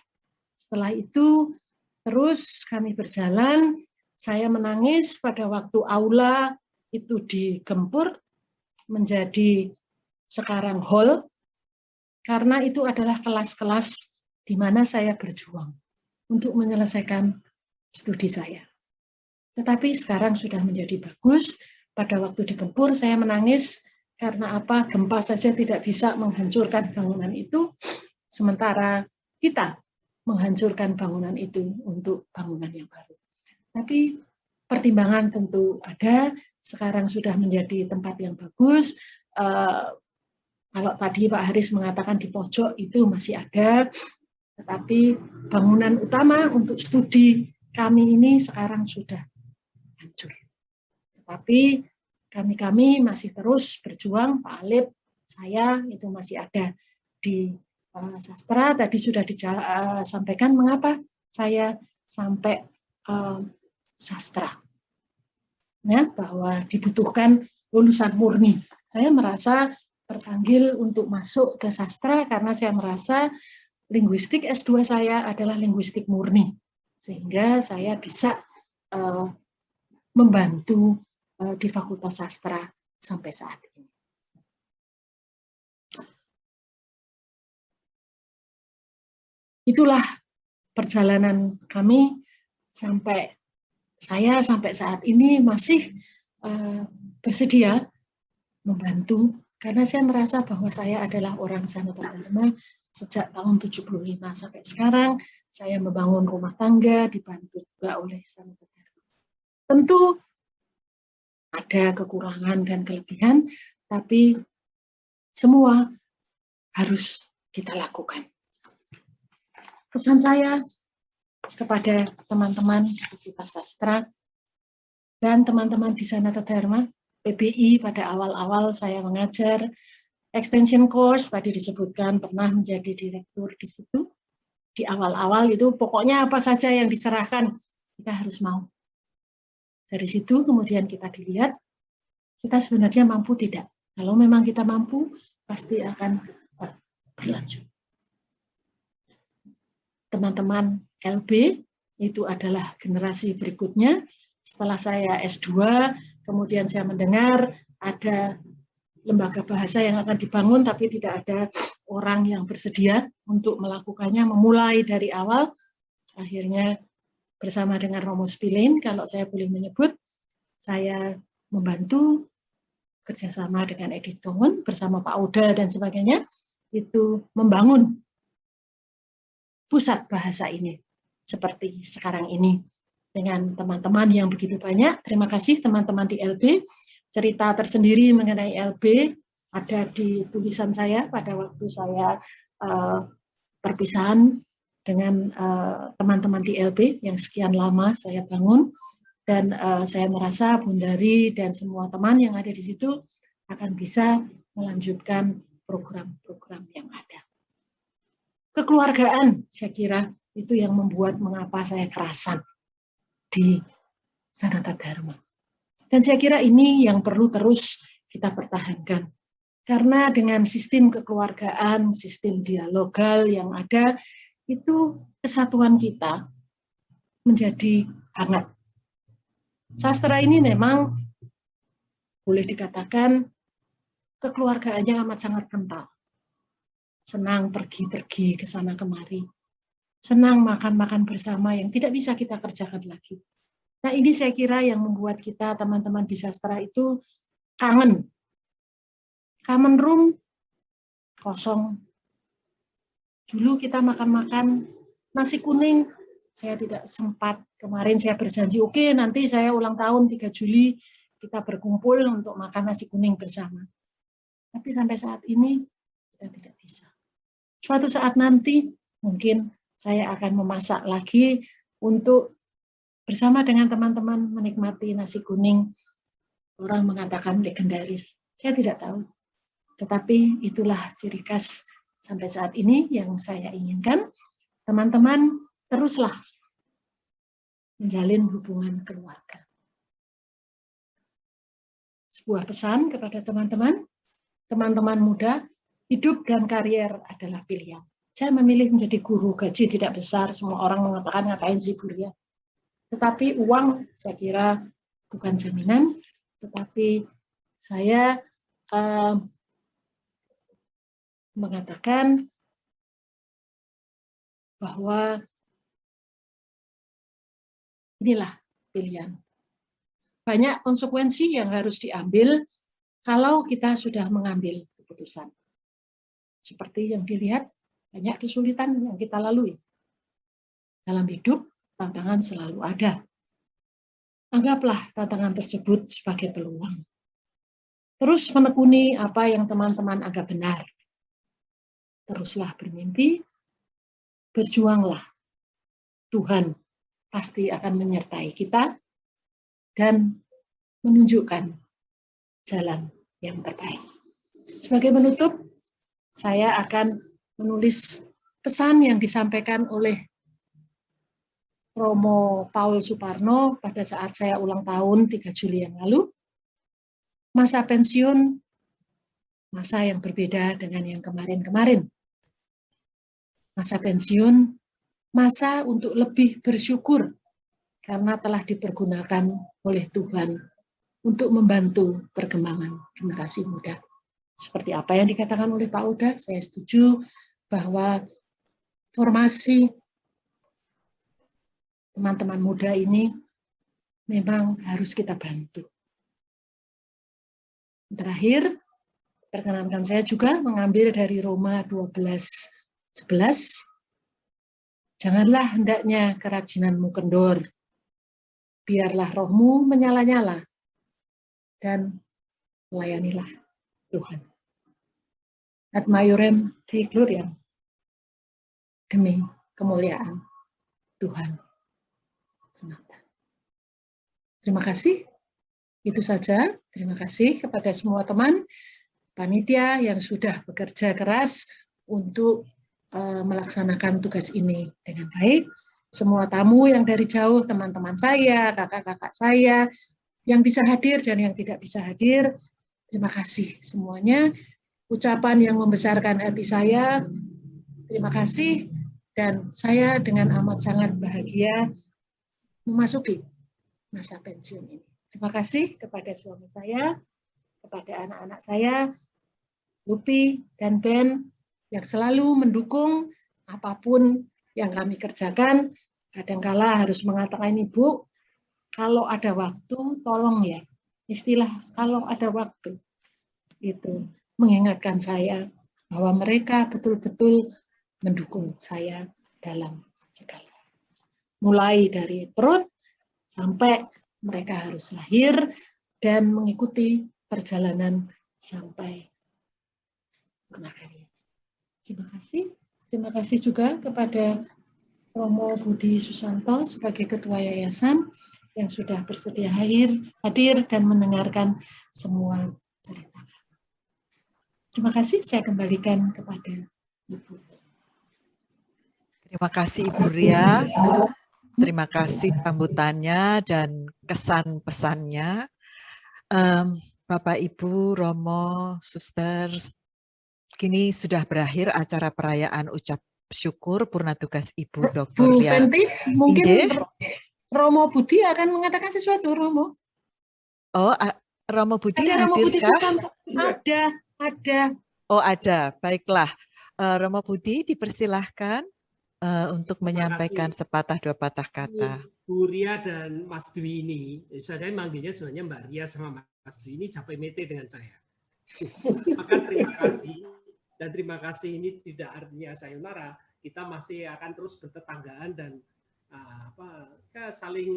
Setelah itu terus kami berjalan. Saya menangis pada waktu aula itu digempur menjadi sekarang hall, karena itu adalah kelas-kelas di mana saya berjuang untuk menyelesaikan studi saya. Tetapi sekarang sudah menjadi bagus. Pada waktu digempur saya menangis karena apa? Gempa saja tidak bisa menghancurkan bangunan itu, sementara kita menghancurkan bangunan itu untuk bangunan yang baru. Tapi pertimbangan tentu ada. Sekarang sudah menjadi tempat yang bagus. Kalau tadi Pak Haris mengatakan di pojok itu masih ada, tetapi bangunan utama untuk studi kami ini sekarang sudah hancur. Tetapi kami masih terus berjuang, Pak Alip, saya itu masih ada di sastra. Tadi sudah disampaikan mengapa saya sampai sastra. Ya, bahwa dibutuhkan lulusan murni. Saya merasa terpanggil untuk masuk ke sastra karena saya merasa linguistik S2 saya adalah linguistik murni, sehingga saya bisa membantu di Fakultas Sastra sampai saat ini. Itulah perjalanan kami sampai saya sampai saat ini masih bersedia membantu. Karena saya merasa bahwa saya adalah orang Sanata Dharma sejak tahun 75 sampai sekarang. Saya membangun rumah tangga, dibantu juga oleh Sanata Dharma. Tentu ada kekurangan dan kelebihan, tapi semua harus kita lakukan. Pesan saya kepada teman-teman di Fakultas Sastra dan teman-teman di Sanata Dharma, PBI pada awal-awal saya mengajar, extension course tadi disebutkan pernah menjadi direktur di situ. Di awal-awal itu pokoknya apa saja yang diserahkan kita harus mau. Dari situ kemudian kita dilihat kita sebenarnya mampu tidak. Kalau memang kita mampu pasti akan berlanjut. Teman-teman LB itu adalah generasi berikutnya Setelah saya S2, kemudian saya mendengar ada lembaga bahasa yang akan dibangun, tapi tidak ada orang yang bersedia untuk melakukannya, memulai dari awal. Akhirnya bersama dengan Romo Spilin, kalau saya boleh menyebut, saya membantu kerjasama dengan Edith Tongun bersama Pak Oda dan sebagainya, itu membangun pusat bahasa ini seperti sekarang ini dengan teman-teman yang begitu banyak. Terima kasih teman-teman di LB. Cerita tersendiri mengenai LB ada di tulisan saya pada waktu saya perpisahan dengan teman-teman di LB yang sekian lama saya bangun. Dan saya merasa Bundari dan semua teman yang ada di situ akan bisa melanjutkan program-program yang ada. Kekeluargaan, saya kira, itu yang membuat mengapa saya kerasan di Sanata Dharma. Dan saya kira ini yang perlu terus kita pertahankan. Karena dengan sistem kekeluargaan, sistem dialogal yang ada, itu kesatuan kita menjadi hangat. Sastra ini memang boleh dikatakan kekeluargaannya amat sangat kental. Senang pergi-pergi ke sana kemari. Senang makan-makan bersama yang tidak bisa kita kerjakan lagi. Nah, ini saya kira yang membuat kita teman-teman di sastra itu kangen. Common room kosong. Dulu kita makan-makan nasi kuning. Saya tidak sempat, kemarin saya berjanji, oke, nanti saya ulang tahun 3 Juli, kita berkumpul untuk makan nasi kuning bersama. Tapi sampai saat ini, kita tidak bisa. Suatu saat nanti, mungkin saya akan memasak lagi untuk bersama dengan teman-teman menikmati nasi kuning. Orang mengatakan legendaris. Saya tidak tahu. Tetapi itulah ciri khas sampai saat ini yang saya inginkan. Teman-teman, teruslah menjalin hubungan keluarga. Sebuah pesan kepada teman-teman, teman-teman muda, hidup dan karier adalah pilihan. Saya memilih menjadi guru, gaji tidak besar, semua orang mengatakan ngapain sih Buria. Tetapi uang saya kira bukan jaminan, tetapi saya mengatakan bahwa inilah pilihan. Banyak konsekuensi yang harus diambil kalau kita sudah mengambil keputusan. Seperti yang dilihat, banyak kesulitan yang kita lalui. Dalam hidup, tantangan selalu ada. Anggaplah tantangan tersebut sebagai peluang. Terus menekuni apa yang teman-teman anggap benar. Teruslah bermimpi, berjuanglah. Tuhan pasti akan menyertai kita dan menunjukkan jalan yang terbaik. Sebagai penutup, saya akan menulis pesan yang disampaikan oleh Romo Paul Suparno pada saat saya ulang tahun 3 Juli yang lalu. Masa pensiun, masa yang berbeda dengan yang kemarin-kemarin. Masa pensiun, masa untuk lebih bersyukur karena telah dipergunakan oleh Tuhan untuk membantu perkembangan generasi muda. Seperti apa yang dikatakan oleh Pak Oda, saya setuju bahwa formasi teman-teman muda ini memang harus kita bantu. Terakhir, perkenankan saya juga mengambil dari Roma 12:11. Janganlah hendaknya kerajinanmu kendor, biarlah rohmu menyala-nyala, dan layanilah Tuhan. Ad maiorem Dei gloriam, demi kemuliaan Tuhan semata. Terima kasih. Itu saja. Terima kasih kepada semua teman panitia yang sudah bekerja keras untuk melaksanakan tugas ini dengan baik. Semua tamu yang dari jauh, teman-teman saya, kakak-kakak saya, yang bisa hadir dan yang tidak bisa hadir, terima kasih semuanya. Ucapan yang membesarkan hati saya, terima kasih, dan saya dengan amat sangat bahagia memasuki masa pensiun ini. Terima kasih kepada suami saya, kepada anak-anak saya, Lupi dan Ben, yang selalu mendukung apapun yang kami kerjakan. Kadangkala harus mengatakan, Ibu, kalau ada waktu, tolong ya. Istilah kalau ada waktu. Itu mengingatkan saya bahwa mereka betul-betul mendukung saya dalam segala. Mulai dari perut sampai mereka harus lahir dan mengikuti perjalanan sampai purnakarya. Terima kasih. Terima kasih juga kepada Romo Budi Susanto sebagai Ketua Yayasan yang sudah bersedia hadir dan mendengarkan semua cerita. Terima kasih, saya kembalikan kepada Ibu. Terima kasih Ibu Ria. Terima kasih sambutannya dan kesan pesannya. Bapak, Ibu, Romo, Suster, kini sudah berakhir acara perayaan ucap syukur purna tugas Ibu Dr. Bu Lia. Fenty, mungkin Ide? Romo Budi akan mengatakan sesuatu, Romo. Oh, Romo Budi Ada Romo Budi hadirkah? Susanto? Ada. Oh, ada. Baiklah. Romo Budi dipersilahkan untuk menyampaikan sepatah dua patah kata. Bu Ria dan Mas Dwi ini, saya manggilnya sebenarnya Mbak Ria sama Mas Dwi ini capek mete dengan saya. Maka terima kasih, dan terima kasih ini tidak artinya sayonara, kita masih akan terus bertetanggaan dan saling,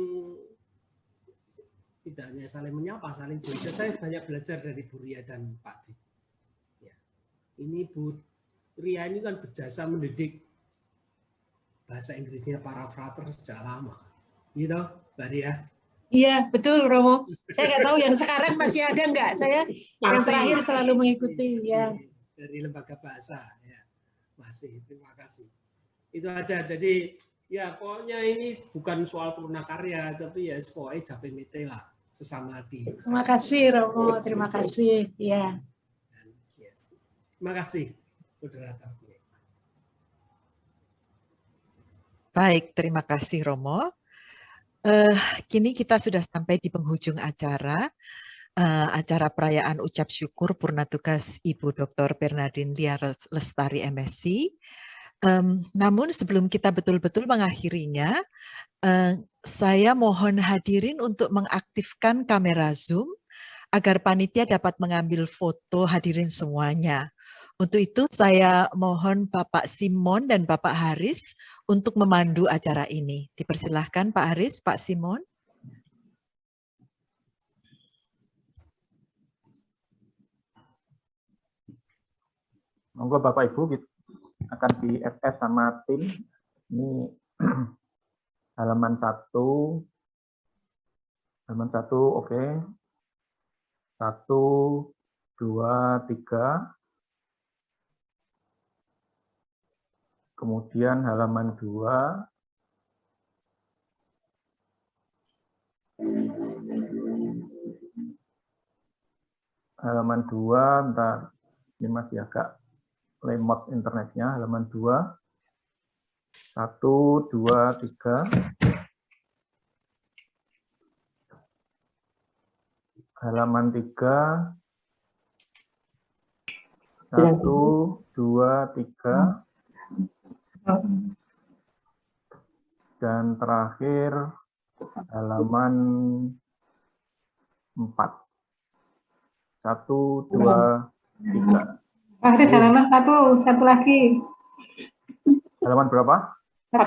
tidak hanya saling menyapa, saling belajar. Saya banyak belajar dari Bu Ria dan Pak Dwi. Ya. Ini Bu Ria ini kan berjasa mendidik bahasa Inggrisnya para frater sejak lama. Gitu, Mbak Ria? Iya, betul, Romo. Saya nggak tahu yang sekarang masih ada nggak. Saya yang terakhir selalu mengikuti. Ya. Dari lembaga bahasa. Ya. Masih, terima kasih. Itu aja. Jadi, ya pokoknya ini bukan soal purnakarya, tapi ya pokoknya capek mete lah sesama di. Terima kasih, Romo. Terima kasih. Ya. Terima kasih, moderator. Baik, terima kasih Romo. Kini kita sudah sampai di penghujung acara perayaan ucap syukur purna tugas Ibu Dr. Bernardine Lia Lestari MSc. Namun sebelum kita betul-betul mengakhirinya, saya mohon hadirin untuk mengaktifkan kamera Zoom agar panitia dapat mengambil foto hadirin semuanya. Untuk itu saya mohon Bapak Simon dan Bapak Haris untuk memandu acara ini. Dipersilahkan Pak Haris, Pak Simon. Monggo Bapak Ibu akan di FS sama tim. Ini halaman 1. Halaman 1, oke. 1, 2, 3. Kemudian halaman 2. Halaman 2, bentar. Ini masih agak lemot internetnya. Halaman 2. 1, 2, 3. Halaman 3. 1, 2, 3. Dan terakhir halaman 4. 1, 2, 3. Haris halaman 1, satu lagi. Halaman berapa? 1.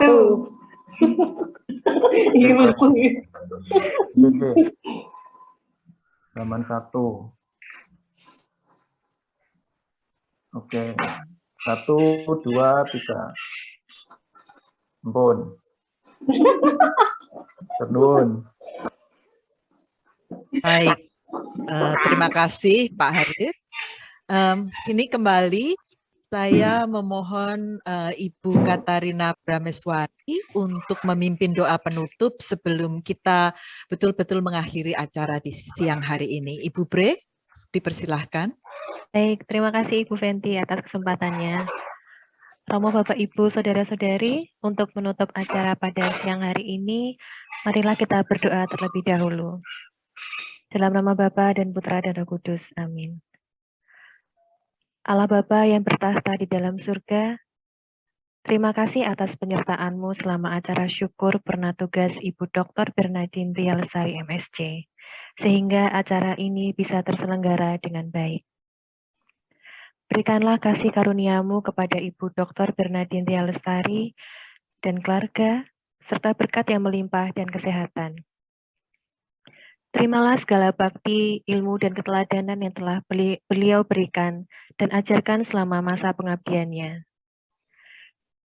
Ini Oke. Halaman 1. Oke. 1, 2, 3. Ampun. Terdun. Baik, terima kasih Pak Haris. Kini kembali saya memohon Ibu Katarina Brameswari untuk memimpin doa penutup sebelum kita betul-betul mengakhiri acara di siang hari ini. Ibu Bre, dipersilahkan. Baik, terima kasih Ibu Fenty atas kesempatannya. Romo, Bapak, Ibu, Saudara-saudari, untuk menutup acara pada siang hari ini, marilah kita berdoa terlebih dahulu. Dalam nama Bapa dan Putra dan Roh Kudus. Amin. Allah Bapa yang bertahta di dalam surga, terima kasih atas penyertaan-Mu selama acara syukur pernah tugas Ibu Dr. Bernadine Ria Lestari MSc, sehingga acara ini bisa terselenggara dengan baik. Berikanlah kasih karunia-Mu kepada Ibu Dr. Bernadine Ria Lestari dan keluarga, serta berkat yang melimpah dan kesehatan. Terimalah segala bakti, ilmu, dan keteladanan yang telah beliau berikan dan ajarkan selama masa pengabdiannya.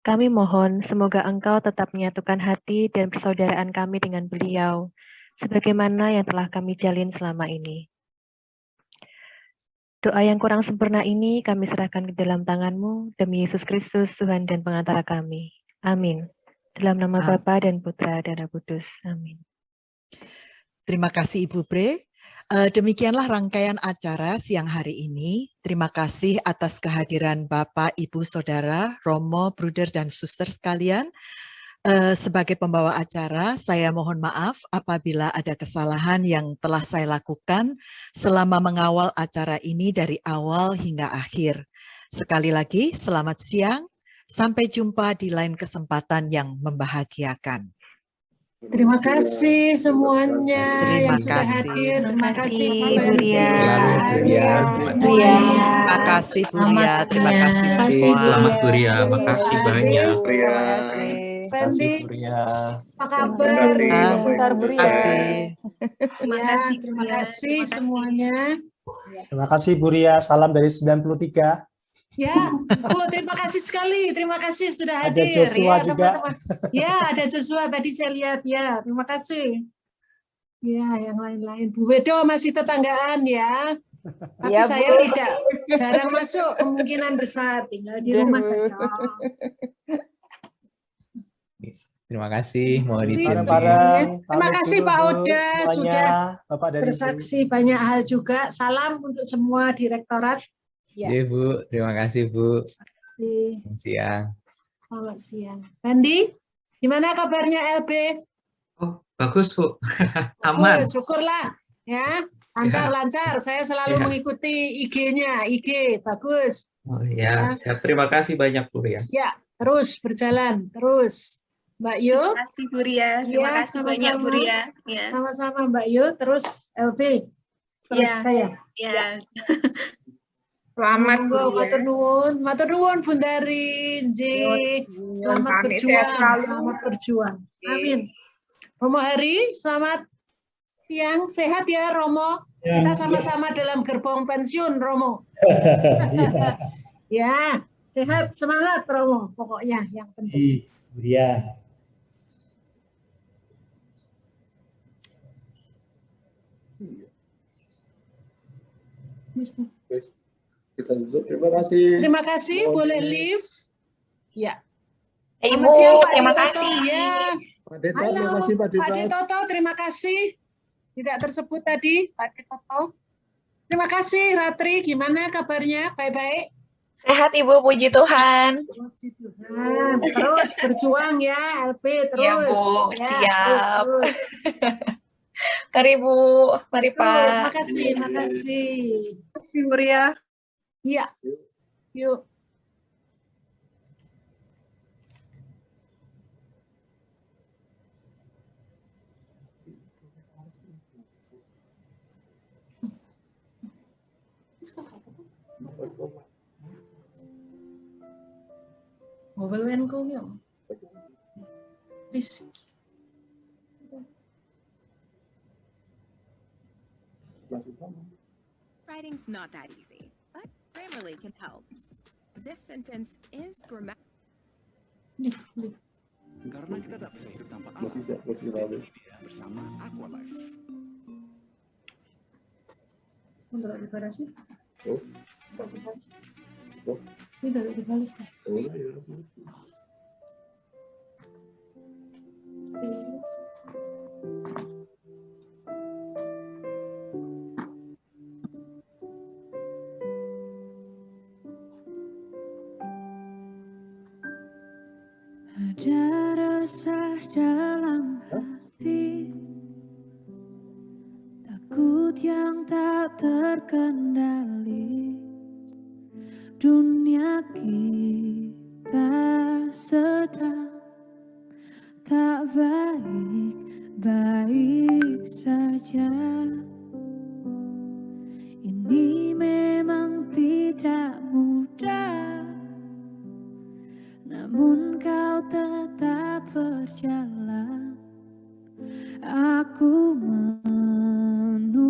Kami mohon semoga Engkau tetap menyatukan hati dan persaudaraan kami dengan beliau, sebagaimana yang telah kami jalin selama ini. Doa yang kurang sempurna ini kami serahkan ke dalam tangan-Mu, demi Yesus Kristus, Tuhan dan pengantara kami. Amin. Dalam nama Bapa dan Putra dan Roh Kudus. Amin. Terima kasih Ibu Bre. Demikianlah rangkaian acara siang hari ini. Terima kasih atas kehadiran Bapak, Ibu, Saudara, Romo, Bruder, dan Suster sekalian. Sebagai pembawa acara, saya mohon maaf apabila ada kesalahan yang telah saya lakukan selama mengawal acara ini dari awal hingga akhir. Sekali lagi, selamat siang. Sampai jumpa di lain kesempatan yang membahagiakan. Terima kasih semuanya yang sudah hadir. Terima kasih Bu Ria. Terima kasih Bu Ria. Terima kasih semua. Selamat Bu Ria. Makasih banyak. Fendi, apa kabar? Bentar Bu Ria. Terima kasih semuanya. Terima kasih Bu Ria. Salam dari 93. Ya, Bu, terima kasih sekali. Terima kasih sudah hadir. Ada Joshua ya, juga. teman-teman. Ya, ada Joshua tadi saya lihat ya. Terima kasih. Ya, yang lain-lain. Bu Wedo masih tetanggaan ya. Tapi Ya, saya Bu. tidak jarang masuk, kemungkinan besar tinggal di rumah saja. Terima kasih, mohon izin. Bareng-bareng. Terima kasih Pak Oda semuanya. sudah Bapak dan Ibu. bersaksi banyak hal juga. Salam untuk semua direktorat. Ya. Iya Bu, terima kasih Bu. Selamat Siang. Selamat siang. Randi, gimana kabarnya LB? Bagus Bu. Aman. Syukurlah ya. Lancar-lancar. Saya selalu mengikuti IG-nya. IG bagus. Oh ya, siap. Terima kasih banyak Bu Ria. Ya, terus berjalan, terus. Mbak Yu. Terima kasih Bu Ria. Terima kasih banyak Bu Ria. Ya. Sama-sama Mbak Yu. Terus LB. Terus saya. Ya. Selamat matur nuwun, Bundari, selamat berjuang, selamat berjuang. Amin. Romo Hari, selamat siang, sehat ya Romo. Kita sama-sama dalam gerbong pensiun Romo. Ya, sehat, semangat Romo, pokoknya yang penting. Iya. Kita tutup. Terima kasih. Terima kasih, boleh live. Ya. Ibu, Selamat siang, Pak terima Dito. kasih. Ya. Pak Dito, Halo, terima kasih Pak Dito. Pak Dito, terima kasih. Tidak tersebut tadi, Pak Dito. Terima kasih, Ratri. Gimana kabarnya? Baik-baik? Sehat Ibu, puji Tuhan. Puji Tuhan. Terus berjuang ya, LP. Terus. Ya Bu, ya, siap. terus. Mari Bu, mari Pak. Makasih, makasih. Makasih Bu Ria. Iya. Yuk. Overland ko yun. Please. Writing's not that easy, but Grammarly can help. This sentence is grammatical. Karena kita tak bisa hidup tanpa alam. Bersama Aqualife. Untuk dibalas nih. Oh. Ini udah dibalas nih. Oh, iya. resah dalam hati, takut yang tak terkendali. Dunia kita sedang tak baik-baik saja. Ini memang tidak mudah, namun kau tetap berjalan. Aku menunggumu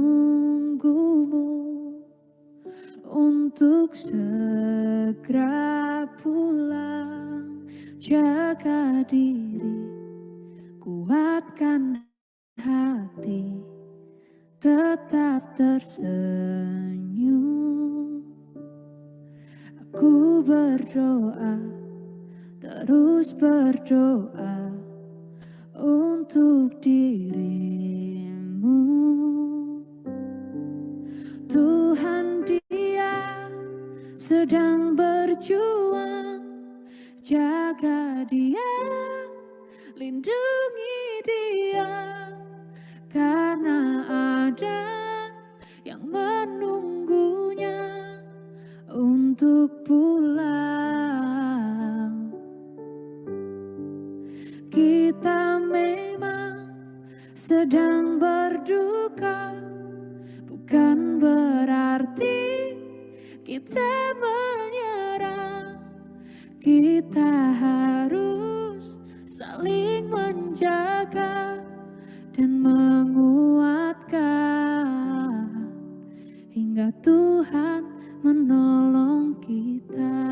untuk segera pulang. Jaga diri, kuatkan hati, tetap tersenyum. Aku berdoa, terus berdoa untuk dirimu. Tuhan, Dia sedang berjuang, jaga Dia, lindungi Dia, karena ada yang menunggunya untuk pulang. Kita memang sedang berduka, bukan berarti kita menyerah. Kita harus saling menjaga dan menguatkan hingga Tuhan menolong kita.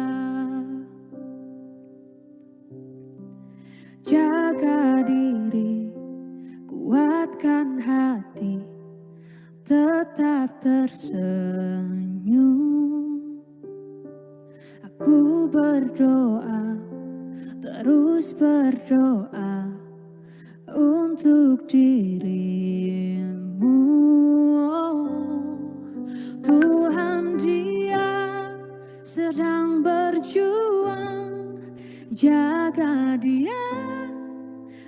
Jaga diri, kuatkan hati, tetap tersenyum. Aku berdoa, terus berdoa untuk dirimu. Tuhan, Dia sedang berjuang, jaga Dia,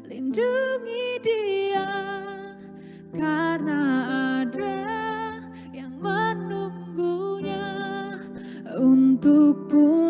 lindungi Dia, karena ada yang menunggunya untuk pulang.